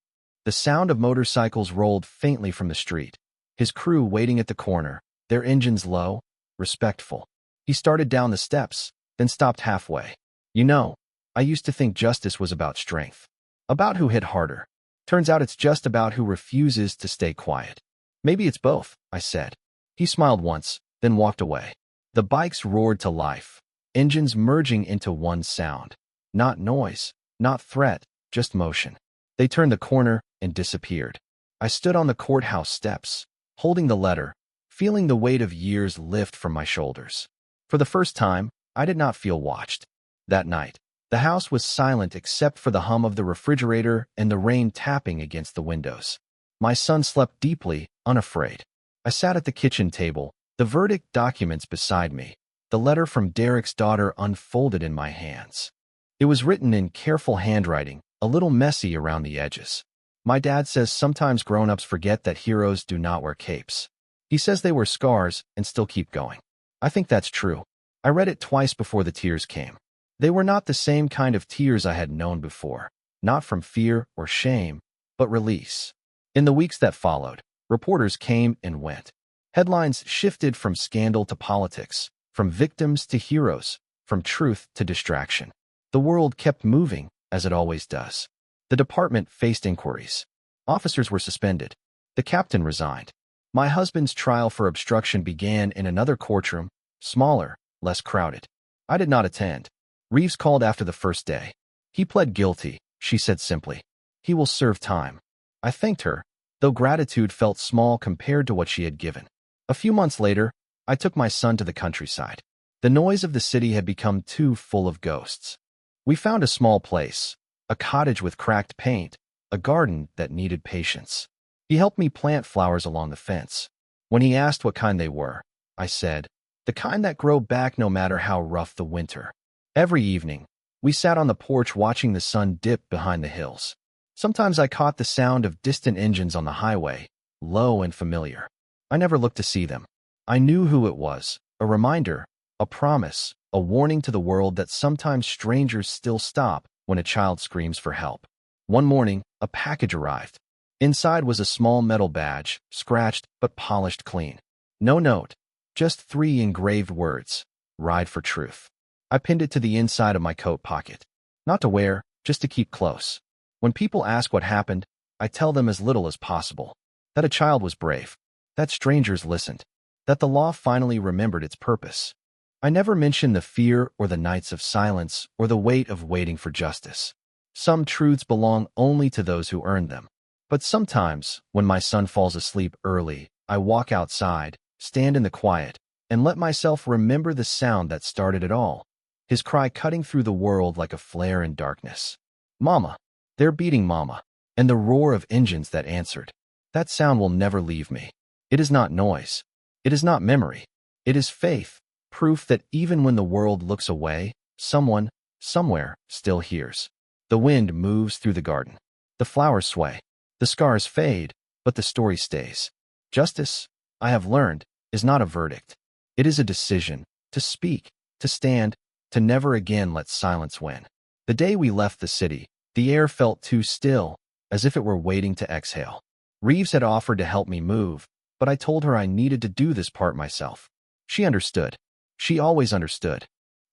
The sound of motorcycles rolled faintly from the street. His crew waiting at the corner, their engines low, respectful. He started down the steps, then stopped halfway. "You know, I used to think justice was about strength. About who hit harder. Turns out it's just about who refuses to stay quiet." "Maybe it's both," I said. He smiled once, then walked away. The bikes roared to life, engines merging into one sound. Not noise, not threat, just motion. They turned the corner and disappeared. I stood on the courthouse steps, holding the letter, feeling the weight of years lift from my shoulders. For the first time, I did not feel watched. That night, the house was silent except for the hum of the refrigerator and the rain tapping against the windows. My son slept deeply, unafraid. I sat at the kitchen table, the verdict documents beside me, the letter from Derek's daughter unfolded in my hands. It was written in careful handwriting, a little messy around the edges. My dad says sometimes grown-ups forget that heroes do not wear capes. He says they wear scars and still keep going. I think that's true. I read it twice before the tears came. They were not the same kind of tears I had known before, not from fear or shame, but release. In the weeks that followed, reporters came and went. Headlines shifted from scandal to politics, from victims to heroes, from truth to distraction. The world kept moving, as it always does. The department faced inquiries. Officers were suspended. The captain resigned. My husband's trial for obstruction began in another courtroom, smaller, less crowded. I did not attend. Reeves called after the first day. He pled guilty, she said simply. He will serve time. I thanked her, though gratitude felt small compared to what she had given. A few months later, I took my son to the countryside. The noise of the city had become too full of ghosts. We found a small place, a cottage with cracked paint, a garden that needed patience. He helped me plant flowers along the fence. When he asked what kind they were, I said, the kind that grow back no matter how rough the winter. Every evening, we sat on the porch watching the sun dip behind the hills. Sometimes I caught the sound of distant engines on the highway, low and familiar. I never looked to see them. I knew who it was, a reminder, a promise, a warning to the world that sometimes strangers still stop when a child screams for help. One morning, a package arrived. Inside was a small metal badge, scratched but polished clean. No note, just 3 engraved words, Ride for Truth. I pinned it to the inside of my coat pocket. Not to wear, just to keep close. When people ask what happened, I tell them as little as possible. That a child was brave. That strangers listened. That the law finally remembered its purpose. I never mention the fear or the nights of silence or the weight of waiting for justice. Some truths belong only to those who earned them. But sometimes, when my son falls asleep early, I walk outside, stand in the quiet, and let myself remember the sound that started it all. His cry cutting through the world like a flare in darkness. Mama. They're beating Mama. And the roar of engines that answered. That sound will never leave me. It is not noise. It is not memory. It is faith, proof that even when the world looks away, someone, somewhere, still hears. The wind moves through the garden. The flowers sway. The scars fade, but the story stays. Justice, I have learned, is not a verdict. It is a decision, to speak, to stand, to never again let silence win. The day we left the city, the air felt too still, as if it were waiting to exhale. Reeves had offered to help me move, but I told her I needed to do this part myself. She understood. She always understood.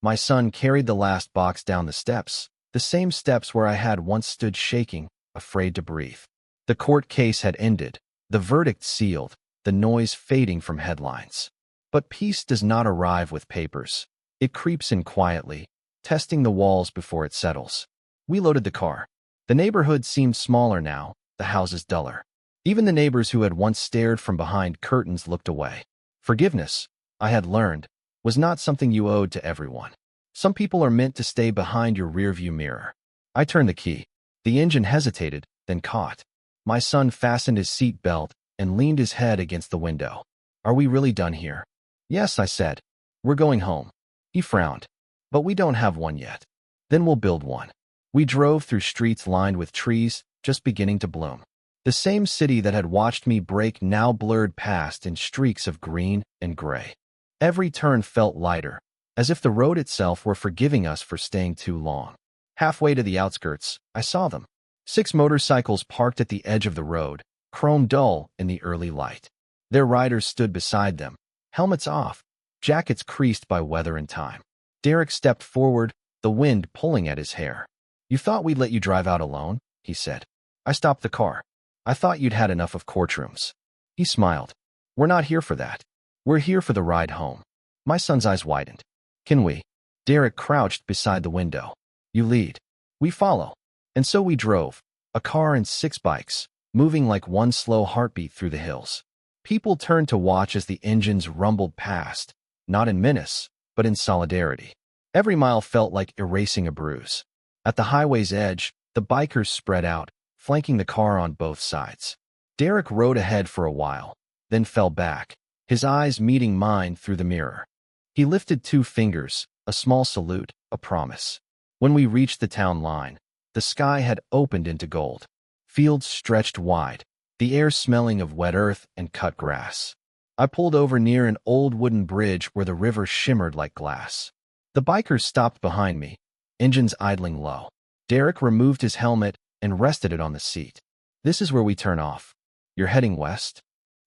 My son carried the last box down the steps, the same steps where I had once stood shaking, afraid to breathe. The court case had ended, the verdict sealed, the noise fading from headlines. But peace does not arrive with papers. It creeps in quietly, testing the walls before it settles. We loaded the car. The neighborhood seemed smaller now, the houses duller. Even the neighbors who had once stared from behind curtains looked away. Forgiveness, I had learned, was not something you owed to everyone. Some people are meant to stay behind your rearview mirror. I turned the key. The engine hesitated, then caught. My son fastened his seat belt and leaned his head against the window. Are we really done here? Yes, I said. We're going home. He frowned. But we don't have one yet. Then we'll build one. We drove through streets lined with trees, just beginning to bloom. The same city that had watched me break now blurred past in streaks of green and gray. Every turn felt lighter, as if the road itself were forgiving us for staying too long. Halfway to the outskirts, I saw them. 6 motorcycles parked at the edge of the road, chrome dull in the early light. Their riders stood beside them, helmets off, jackets creased by weather and time. Derek stepped forward, the wind pulling at his hair. You thought we'd let you drive out alone, he said. I stopped the car. I thought you'd had enough of courtrooms. He smiled. We're not here for that. We're here for the ride home. My son's eyes widened. Can we? Derek crouched beside the window. You lead. We follow. And so we drove, a car and 6 bikes, moving like one slow heartbeat through the hills. People turned to watch as the engines rumbled past, not in menace, but in solidarity. Every mile felt like erasing a bruise. At the highway's edge, the bikers spread out, flanking the car on both sides. Derek rode ahead for a while, then fell back, his eyes meeting mine through the mirror. He lifted 2 fingers, a small salute, a promise. When we reached the town line, the sky had opened into gold. Fields stretched wide, the air smelling of wet earth and cut grass. I pulled over near an old wooden bridge where the river shimmered like glass. The bikers stopped behind me, engines idling low. Derek removed his helmet and rested it on the seat. This is where we turn off. You're heading west?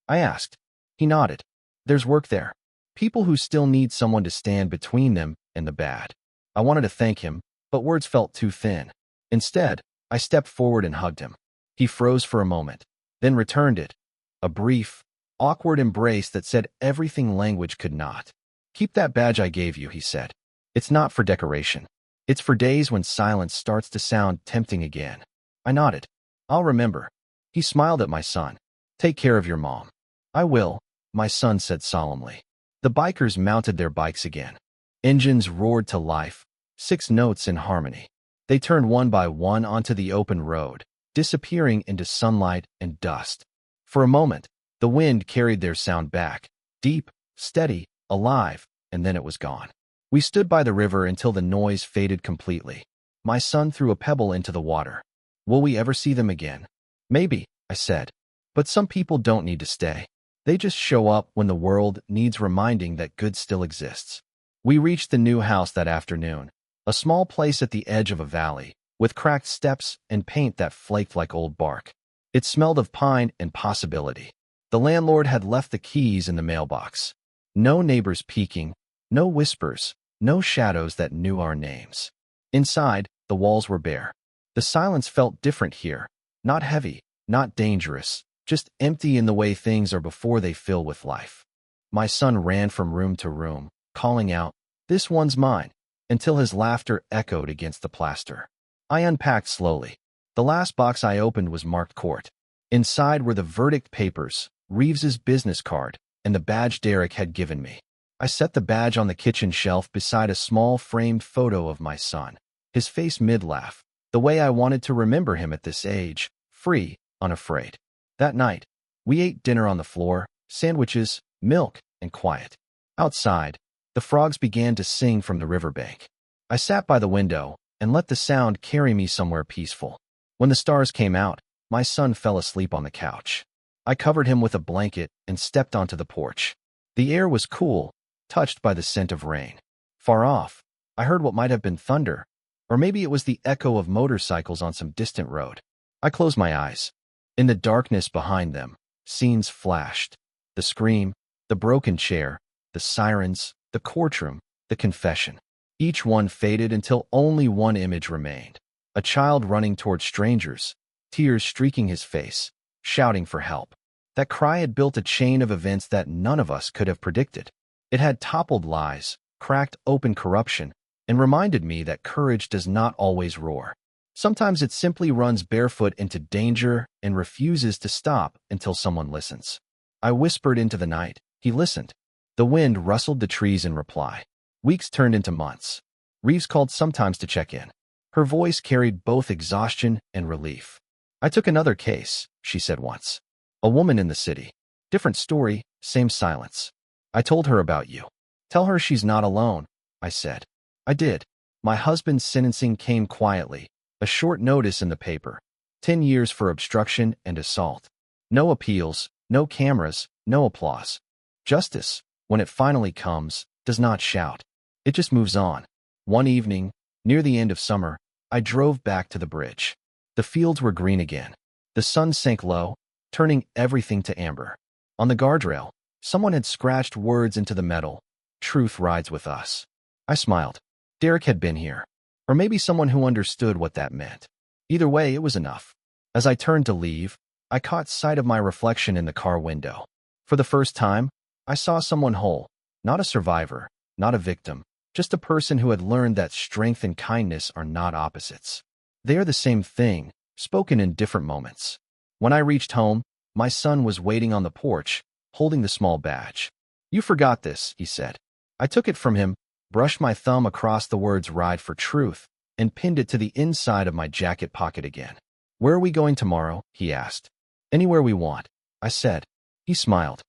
I asked. He nodded. There's work there. People who still need someone to stand between them and the bad. I wanted to thank him, but words felt too thin. Instead, I stepped forward and hugged him. He froze for a moment, then returned it. A brief, awkward embrace that said everything language could not. Keep that badge I gave you, he said. It's not for decoration. It's for days when silence starts to sound tempting again. I nodded. I'll remember. He smiled at my son. Take care of your mom. I will, my son said solemnly. The bikers mounted their bikes again. Engines roared to life, 6 notes in harmony. They turned one by one onto the open road, disappearing into sunlight and dust. For a moment, the wind carried their sound back, deep, steady, alive, and then it was gone. We stood by the river until the noise faded completely. My son threw a pebble into the water. Will we ever see them again? Maybe, I said. But some people don't need to stay. They just show up when the world needs reminding that good still exists. We reached the new house that afternoon, a small place at the edge of a valley, with cracked steps and paint that flaked like old bark. It smelled of pine and possibility. The landlord had left the keys in the mailbox. No neighbors peeking, no whispers, no shadows that knew our names. Inside, the walls were bare. The silence felt different here, not heavy, not dangerous, just empty in the way things are before they fill with life. My son ran from room to room, calling out, "This one's mine," until his laughter echoed against the plaster. I unpacked slowly. The last box I opened was marked court. Inside were the verdict papers, Reeves's business card, and the badge Derek had given me. I set the badge on the kitchen shelf beside a small framed photo of my son, his face mid-laugh, the way I wanted to remember him at this age, free, unafraid. That night, we ate dinner on the floor, sandwiches, milk, and quiet. Outside, the frogs began to sing from the riverbank. I sat by the window and let the sound carry me somewhere peaceful. When the stars came out, my son fell asleep on the couch. I covered him with a blanket and stepped onto the porch. The air was cool, touched by the scent of rain. Far off, I heard what might have been thunder, or maybe it was the echo of motorcycles on some distant road. I closed my eyes. In the darkness behind them, scenes flashed. The scream, the broken chair, the sirens, the courtroom, the confession. Each one faded until only one image remained. A child running toward strangers, tears streaking his face, shouting for help. That cry had built a chain of events that none of us could have predicted. It had toppled lies, cracked open corruption, and reminded me that courage does not always roar. Sometimes it simply runs barefoot into danger and refuses to stop until someone listens. I whispered into the night. He listened. The wind rustled the trees in reply. Weeks turned into months. Reeves called sometimes to check in. Her voice carried both exhaustion and relief. "I took another case," she said once. "A woman in the city. Different story, same silence. I told her about you. Tell her she's not alone," I said. I did. My husband's sentencing came quietly, a short notice in the paper. 10 years for obstruction and assault. No appeals, no cameras, no applause. Justice, when it finally comes, does not shout. It just moves on. One evening, near the end of summer, I drove back to the bridge. The fields were green again. The sun sank low, turning everything to amber. On the guardrail, someone had scratched words into the metal. "Truth rides with us." I smiled. Derek had been here. Or maybe someone who understood what that meant. Either way, it was enough. As I turned to leave, I caught sight of my reflection in the car window. For the first time, I saw someone whole, Not a survivor, not a victim, just a person who had learned that strength and kindness are not opposites. They are the same thing, spoken in different moments. When I reached home, my son was waiting on the porch, holding the small badge. "You forgot this," he said. I took it from him, brushed my thumb across the words "Ride for Truth," and pinned it to the inside of my jacket pocket again. "Where are we going tomorrow?" he asked. "Anywhere we want," I said. He smiled.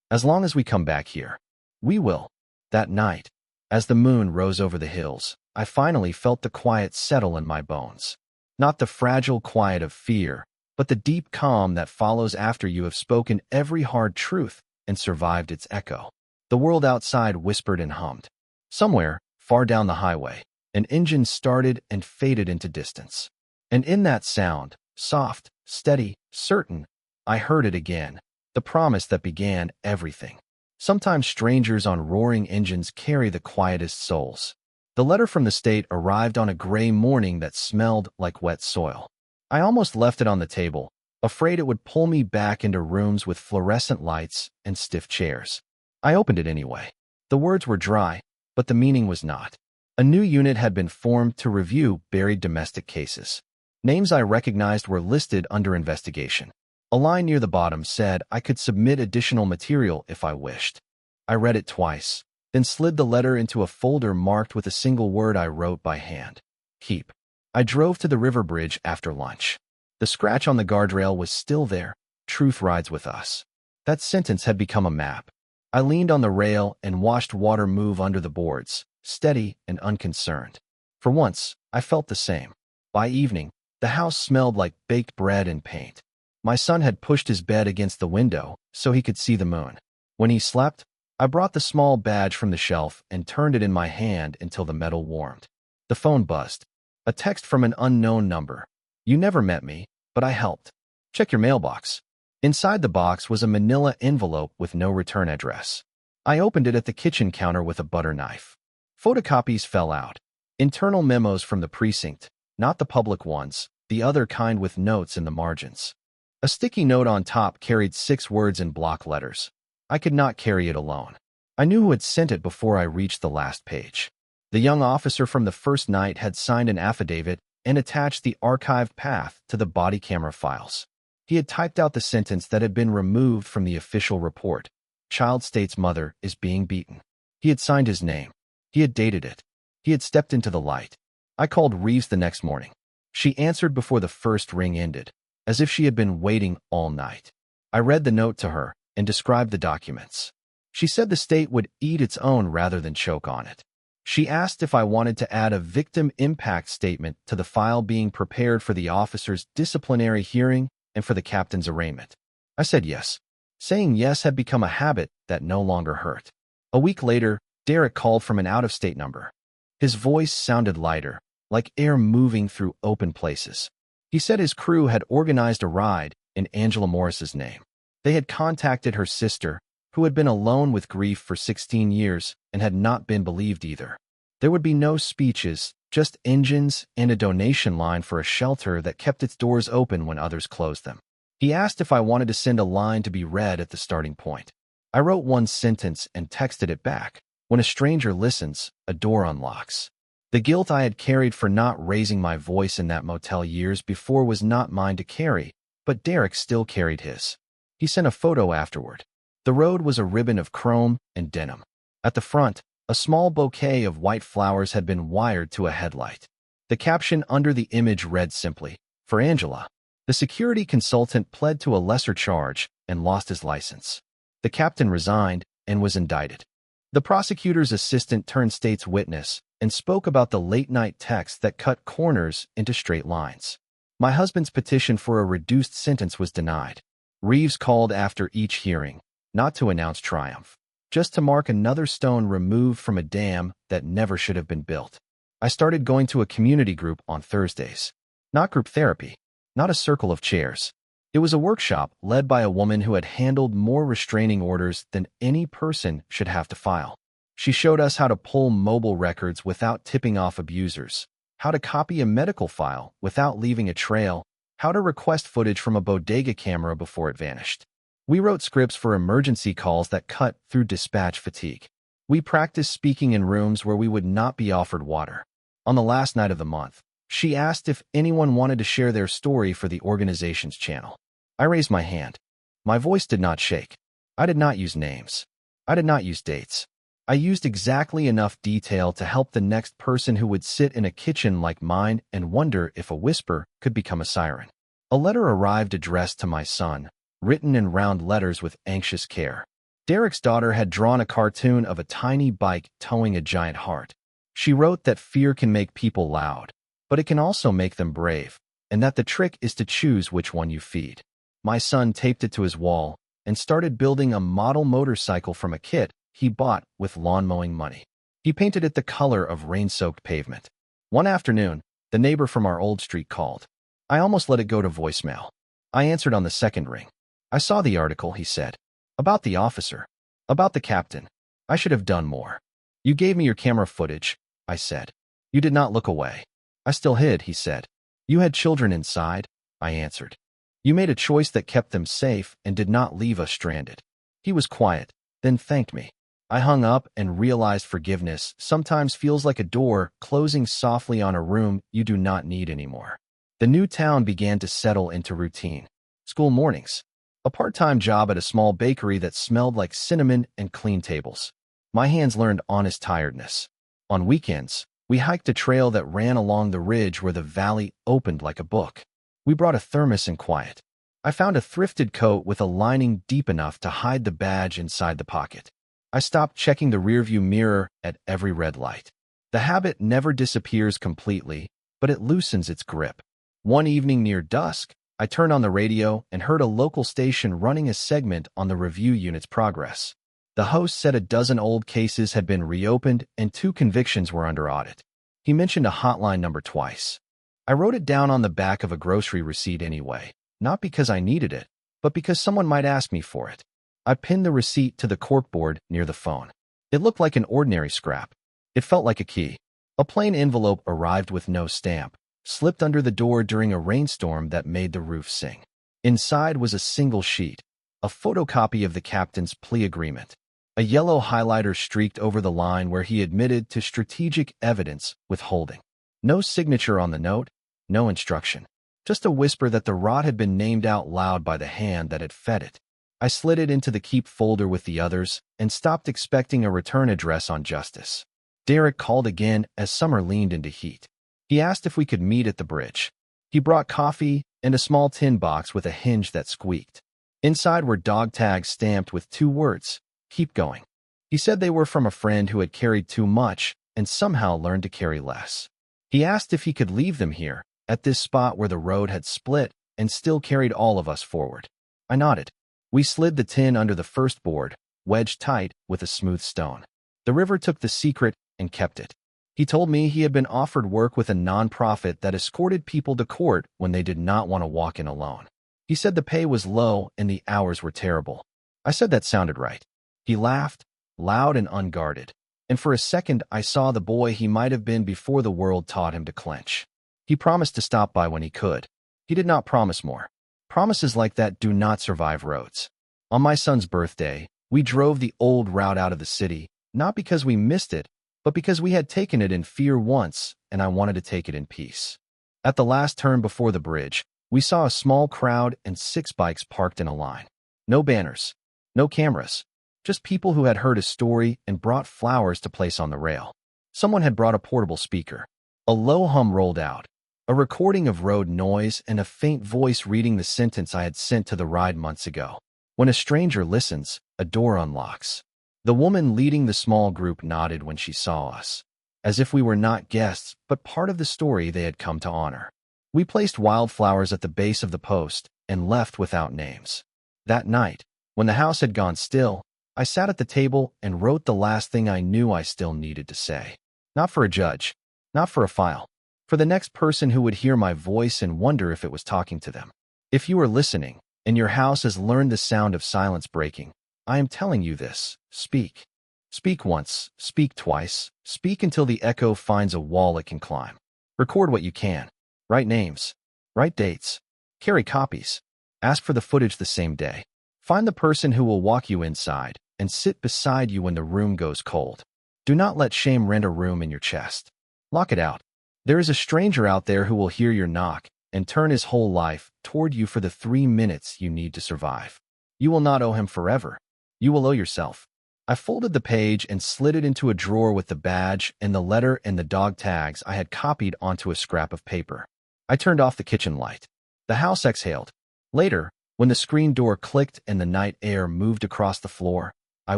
"As long as we come back here." "We will." That night, as the moon rose over the hills, I finally felt the quiet settle in my bones. Not the fragile quiet of fear, but the deep calm that follows after you have spoken every hard truth and survived its echo. The world outside whispered and hummed. Somewhere, far down the highway, an engine started and faded into distance. And in that sound, soft, steady, certain, I heard it again, the promise that began everything. Sometimes strangers on roaring engines carry the quietest souls. The letter from the state arrived on a gray morning that smelled like wet soil. I almost left it on the table, afraid it would pull me back into rooms with fluorescent lights and stiff chairs. I opened it anyway. The words were dry, but the meaning was not. A new unit had been formed to review buried domestic cases. Names I recognized were listed under investigation. A line near the bottom said I could submit additional material if I wished. I read it twice, then slid the letter into a folder marked with a single word I wrote by hand. Keep. I drove to the river bridge after lunch. The scratch on the guardrail was still there. Truth rides with us. That sentence had become a map. I leaned on the rail and watched water move under the boards, steady and unconcerned. For once, I felt the same. By evening, the house smelled like baked bread and paint. My son had pushed his bed against the window so he could see the moon. When he slept, I brought the small badge from the shelf and turned it in my hand until the metal warmed. The phone buzzed. A text from an unknown number. "You never met me, but I helped. Check your mailbox." Inside the box was a manila envelope with no return address. I opened it at the kitchen counter with a butter knife. Photocopies fell out. Internal memos from the precinct, not the public ones, the other kind with notes in the margins. A sticky note on top carried 6 words in block letters. I could not carry it alone. I knew who had sent it before I reached the last page. The young officer from the first night had signed an affidavit and attached the archived path to the body camera files. He had typed out the sentence that had been removed from the official report. Child state's mother is being beaten. He had signed his name. He had dated it. He had stepped into the light. I called Reeves the next morning. She answered before the first ring ended, as if she had been waiting all night. I read the note to her and described the documents. She said the state would eat its own rather than choke on it. She asked if I wanted to add a victim impact statement to the file being prepared for the officer's disciplinary hearing and for the captain's arraignment. I said yes. Saying yes had become a habit that no longer hurt. A week later, Derek called from an out-of-state number. His voice sounded lighter, like air moving through open places. He said his crew had organized a ride in Angela Morris's name. They had contacted her sister, who had been alone with grief for 16 years and had not been believed either. There would be no speeches, just engines and a donation line for a shelter that kept its doors open when others closed them. He asked if I wanted to send a line to be read at the starting point. I wrote one sentence and texted it back. When a stranger listens, a door unlocks. The guilt I had carried for not raising my voice in that motel years before was not mine to carry, but Derek still carried his. He sent a photo afterward. The road was a ribbon of chrome and denim. At the front, a small bouquet of white flowers had been wired to a headlight. The caption under the image read simply, "For Angela." The security consultant pled to a lesser charge and lost his license. The captain resigned and was indicted. The prosecutor's assistant turned state's witness and spoke about the late-night texts that cut corners into straight lines. My husband's petition for a reduced sentence was denied. Reeves called after each hearing, not to announce triumph, just to mark another stone removed from a dam that never should have been built. I started going to a community group on Thursdays. Not group therapy, not a circle of chairs. It was a workshop led by a woman who had handled more restraining orders than any person should have to file. She showed us how to pull mobile records without tipping off abusers, how to copy a medical file without leaving a trail, how to request footage from a bodega camera before it vanished. We wrote scripts for emergency calls that cut through dispatch fatigue. We practiced speaking in rooms where we would not be offered water. On the last night of the month, she asked if anyone wanted to share their story for the organization's channel. I raised my hand. My voice did not shake. I did not use names. I did not use dates. I used exactly enough detail to help the next person who would sit in a kitchen like mine and wonder if a whisper could become a siren. A letter arrived addressed to my son, written in round letters with anxious care. Derek's daughter had drawn a cartoon of a tiny bike towing a giant heart. She wrote that fear can make people loud, but it can also make them brave, and that the trick is to choose which one you feed. My son taped it to his wall and started building a model motorcycle from a kit he bought with lawn mowing money. He painted it the color of rain-soaked pavement. One afternoon, the neighbor from our old street called. I almost let it go to voicemail. I answered on the second ring. I saw the article, he said. About the officer. About the captain. I should have done more. You gave me your camera footage, I said. You did not look away. I still hid, he said. You had children inside, I answered. You made a choice that kept them safe and did not leave us stranded. He was quiet, then thanked me. I hung up and realized forgiveness sometimes feels like a door closing softly on a room you do not need anymore. The new town began to settle into routine. School mornings. A part-time job at a small bakery that smelled like cinnamon and clean tables. My hands learned honest tiredness. On weekends, we hiked a trail that ran along the ridge where the valley opened like a book. We brought a thermos and quiet. I found a thrifted coat with a lining deep enough to hide the badge inside the pocket. I stopped checking the rearview mirror at every red light. The habit never disappears completely, but it loosens its grip. One evening near dusk, I turned on the radio and heard a local station running a segment on the review unit's progress. The host said a dozen old cases had been reopened and 2 convictions were under audit. He mentioned a hotline number twice. I wrote it down on the back of a grocery receipt anyway, not because I needed it, but because someone might ask me for it. I pinned the receipt to the corkboard near the phone. It looked like an ordinary scrap. It felt like a key. A plain envelope arrived with no stamp, slipped under the door during a rainstorm that made the roof sing. Inside was a single sheet, a photocopy of the captain's plea agreement. A yellow highlighter streaked over the line where he admitted to strategic evidence withholding. No signature on the note, no instruction. Just a whisper that the rot had been named out loud by the hand that had fed it. I slid it into the keep folder with the others and stopped expecting a return address on justice. Derek called again as summer leaned into heat. He asked if we could meet at the bridge. He brought coffee and a small tin box with a hinge that squeaked. Inside were dog tags stamped with 2 words, "Keep going." He said they were from a friend who had carried too much and somehow learned to carry less. He asked if he could leave them here, at this spot where the road had split and still carried all of us forward. I nodded. We slid the tin under the first board, wedged tight with a smooth stone. The river took the secret and kept it. He told me he had been offered work with a nonprofit that escorted people to court when they did not want to walk in alone. He said the pay was low and the hours were terrible. I said that sounded right. He laughed, loud and unguarded, and for a second I saw the boy he might have been before the world taught him to clench. He promised to stop by when he could. He did not promise more. Promises like that do not survive roads. On my son's birthday, we drove the old route out of the city, not because we missed it, but because we had taken it in fear once, and I wanted to take it in peace. At the last turn before the bridge, we saw a small crowd and 6 bikes parked in a line. No banners, no cameras, just people who had heard a story and brought flowers to place on the rail. Someone had brought a portable speaker. A low hum rolled out, a recording of road noise and a faint voice reading the sentence I had sent to the ride months ago. When a stranger listens, a door unlocks. The woman leading the small group nodded when she saw us, as if we were not guests, but part of the story they had come to honor. We placed wildflowers at the base of the post and left without names. That night, when the house had gone still, I sat at the table and wrote the last thing I knew I still needed to say. Not for a judge, not for a file, for the next person who would hear my voice and wonder if it was talking to them. If you are listening, and your house has learned the sound of silence breaking, I am telling you this, speak. Speak once, speak twice, speak until the echo finds a wall it can climb. Record what you can. Write names. Write dates. Carry copies. Ask for the footage the same day. Find the person who will walk you inside, and sit beside you when the room goes cold. Do not let shame rent a room in your chest. Lock it out. There is a stranger out there who will hear your knock and turn his whole life toward you for the 3 minutes you need to survive. You will not owe him forever. You will owe yourself. I folded the page and slid it into a drawer with the badge and the letter and the dog tags I had copied onto a scrap of paper. I turned off the kitchen light. The house exhaled. Later, when the screen door clicked and the night air moved across the floor, I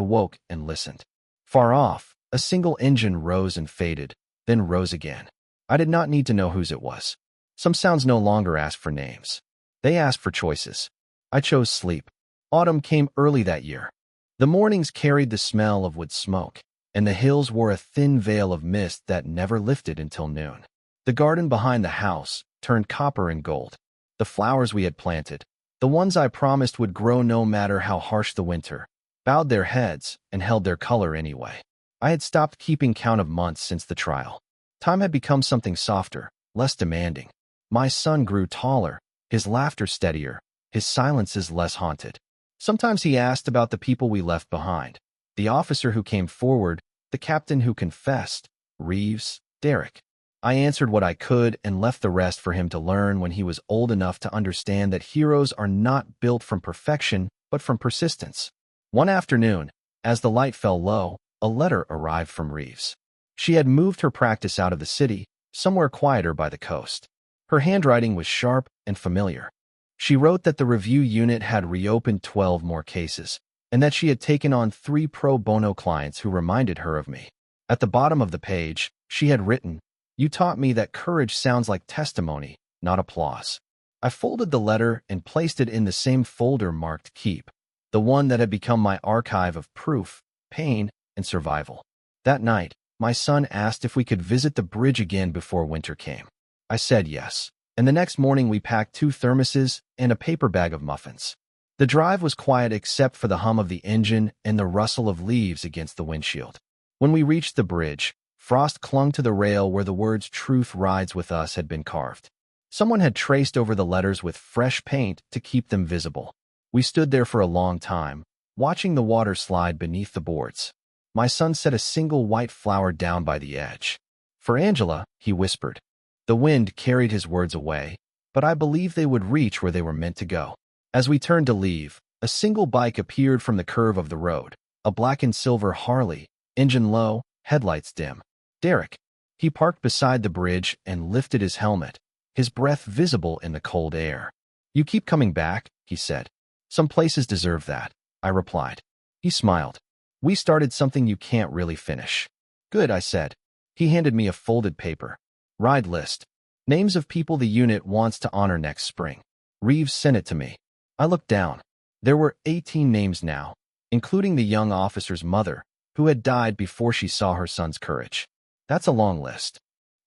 woke and listened. Far off, a single engine rose and faded, then rose again. I did not need to know whose it was. Some sounds no longer ask for names. They ask for choices. I chose sleep. Autumn came early that year. The mornings carried the smell of wood smoke, and the hills wore a thin veil of mist that never lifted until noon. The garden behind the house turned copper and gold. The flowers we had planted, the ones I promised would grow no matter how harsh the winter, bowed their heads and held their color anyway. I had stopped keeping count of months since the trial. Time had become something softer, less demanding. My son grew taller, his laughter steadier, his silences less haunted. Sometimes he asked about the people we left behind, the officer who came forward, the captain who confessed, Reeves, Derek. I answered what I could and left the rest for him to learn when he was old enough to understand that heroes are not built from perfection, but from persistence. One afternoon, as the light fell low, a letter arrived from Reeves. She had moved her practice out of the city, somewhere quieter by the coast. Her handwriting was sharp and familiar. She wrote that the review unit had reopened 12 more cases, and that she had taken on 3 pro bono clients who reminded her of me. At the bottom of the page, she had written, "You taught me that courage sounds like testimony, not applause." I folded the letter and placed it in the same folder marked Keep, the one that had become my archive of proof, pain, and survival. That night, my son asked if we could visit the bridge again before winter came. I said yes, and the next morning we packed 2 thermoses and a paper bag of muffins. The drive was quiet except for the hum of the engine and the rustle of leaves against the windshield. When we reached the bridge, frost clung to the rail where the words "Truth rides with us" had been carved. Someone had traced over the letters with fresh paint to keep them visible. We stood there for a long time, watching the water slide beneath the boards. My son set a single white flower down by the edge. "For Angela," he whispered. The wind carried his words away, but I believed they would reach where they were meant to go. As we turned to leave, a single bike appeared from the curve of the road, a black and silver Harley, engine low, headlights dim. Derek. He parked beside the bridge and lifted his helmet, his breath visible in the cold air. "You keep coming back," he said. "Some places deserve that," I replied. He smiled. "We started something you can't really finish." "Good," I said. He handed me a folded paper. "Ride list. Names of people the unit wants to honor next spring." Reeves sent it to me. I looked down. There were 18 names now, including the young officer's mother, who had died before she saw her son's courage. "That's a long list."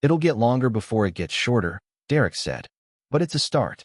"It'll get longer before it gets shorter," Derek said. "But it's a start."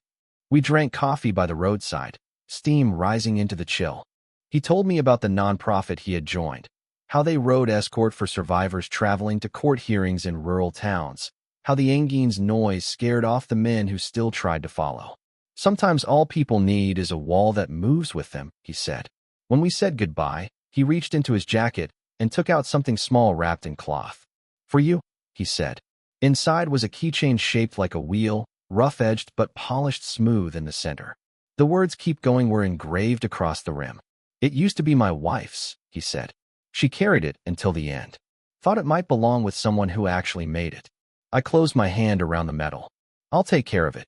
We drank coffee by the roadside, steam rising into the chill. He told me about the nonprofit he had joined, how they rode escort for survivors traveling to court hearings in rural towns, how the engine's noise scared off the men who still tried to follow. "Sometimes all people need is a wall that moves with them," he said. When we said goodbye, he reached into his jacket and took out something small wrapped in cloth. "For you," he said. Inside was a keychain shaped like a wheel, rough-edged but polished smooth in the center. The words "Keep Going" were engraved across the rim. "It used to be my wife's," he said. "She carried it until the end. Thought it might belong with someone who actually made it." I closed my hand around the metal. "I'll take care of it."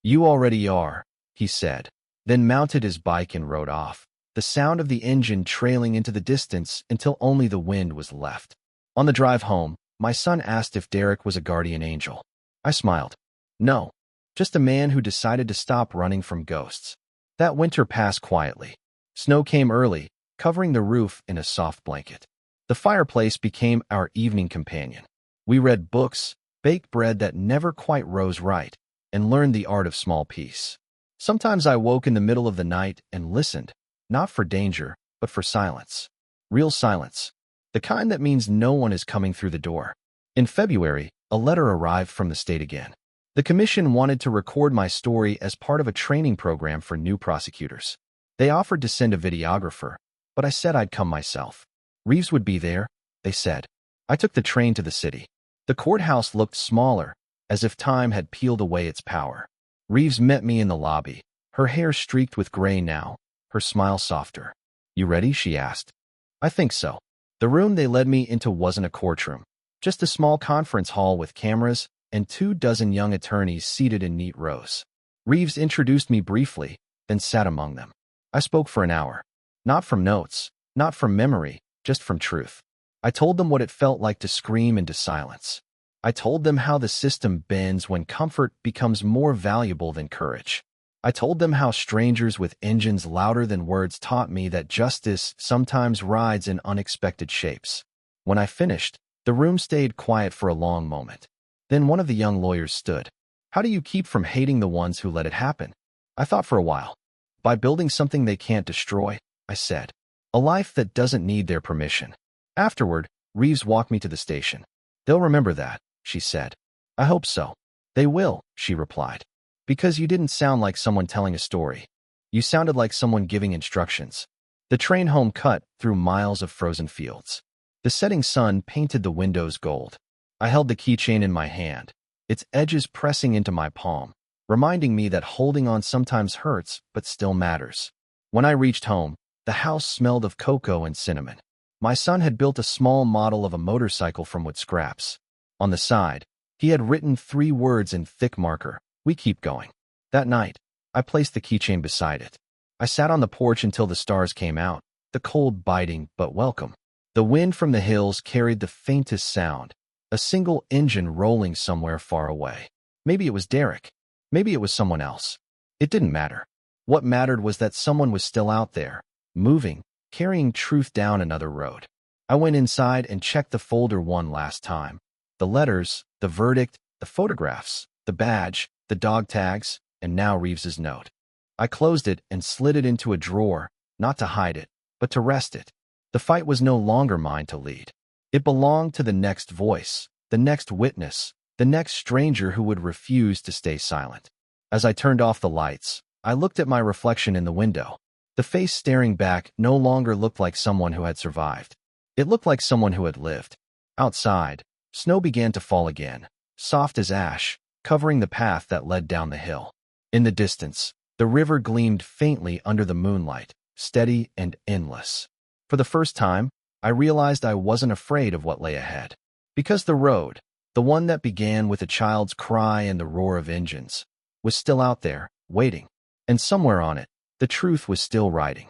"You already are," he said, then mounted his bike and rode off, the sound of the engine trailing into the distance until only the wind was left. On the drive home, my son asked if Derek was a guardian angel. I smiled. "No, just a man who decided to stop running from ghosts." That winter passed quietly. Snow came early, covering the roof in a soft blanket. The fireplace became our evening companion. We read books, baked bread that never quite rose right, and learned the art of small peace. Sometimes I woke in the middle of the night and listened, not for danger, but for silence. Real silence. The kind that means no one is coming through the door. In February, a letter arrived from the state again. The commission wanted to record my story as part of a training program for new prosecutors. They offered to send a videographer, but I said I'd come myself. Reeves would be there, they said. I took the train to the city. The courthouse looked smaller, as if time had peeled away its power. Reeves met me in the lobby, her hair streaked with gray now, her smile softer. "You ready?" she asked. "I think so." The room they led me into wasn't a courtroom, just a small conference hall with cameras and 24 young attorneys seated in neat rows. Reeves introduced me briefly, then sat among them. I spoke for an hour. Not from notes, not from memory, just from truth. I told them what it felt like to scream into silence. I told them how the system bends when comfort becomes more valuable than courage. I told them how strangers with engines louder than words taught me that justice sometimes rides in unexpected shapes. When I finished, the room stayed quiet for a long moment. Then one of the young lawyers stood. "How do you keep from hating the ones who let it happen?" I thought for a while. "By building something they can't destroy," I said. "A life that doesn't need their permission." Afterward, Reeves walked me to the station. "They'll remember that," she said. "I hope so." "They will," she replied. "Because you didn't sound like someone telling a story. You sounded like someone giving instructions." The train home cut through miles of frozen fields. The setting sun painted the windows gold. I held the keychain in my hand, its edges pressing into my palm, reminding me that holding on sometimes hurts but still matters. When I reached home, the house smelled of cocoa and cinnamon. My son had built a small model of a motorcycle from wood scraps. On the side, he had written 3 words in thick marker: "We keep going." That night, I placed the keychain beside it. I sat on the porch until the stars came out, the cold biting but welcome. The wind from the hills carried the faintest sound, a single engine rolling somewhere far away. Maybe it was Derek. Maybe it was someone else. It didn't matter. What mattered was that someone was still out there, moving, carrying truth down another road. I went inside and checked the folder one last time. The letters, the verdict, the photographs, the badge, the dog tags, and now Reeves's note. I closed it and slid it into a drawer, not to hide it, but to rest it. The fight was no longer mine to lead. It belonged to the next voice, the next witness, the next stranger who would refuse to stay silent. As I turned off the lights, I looked at my reflection in the window. The face staring back no longer looked like someone who had survived. It looked like someone who had lived. Outside, snow began to fall again, soft as ash, covering the path that led down the hill. In the distance, the river gleamed faintly under the moonlight, steady and endless. For the first time, I realized I wasn't afraid of what lay ahead. Because the road, the one that began with a child's cry and the roar of engines, was still out there, waiting. And somewhere on it, the truth was still writing.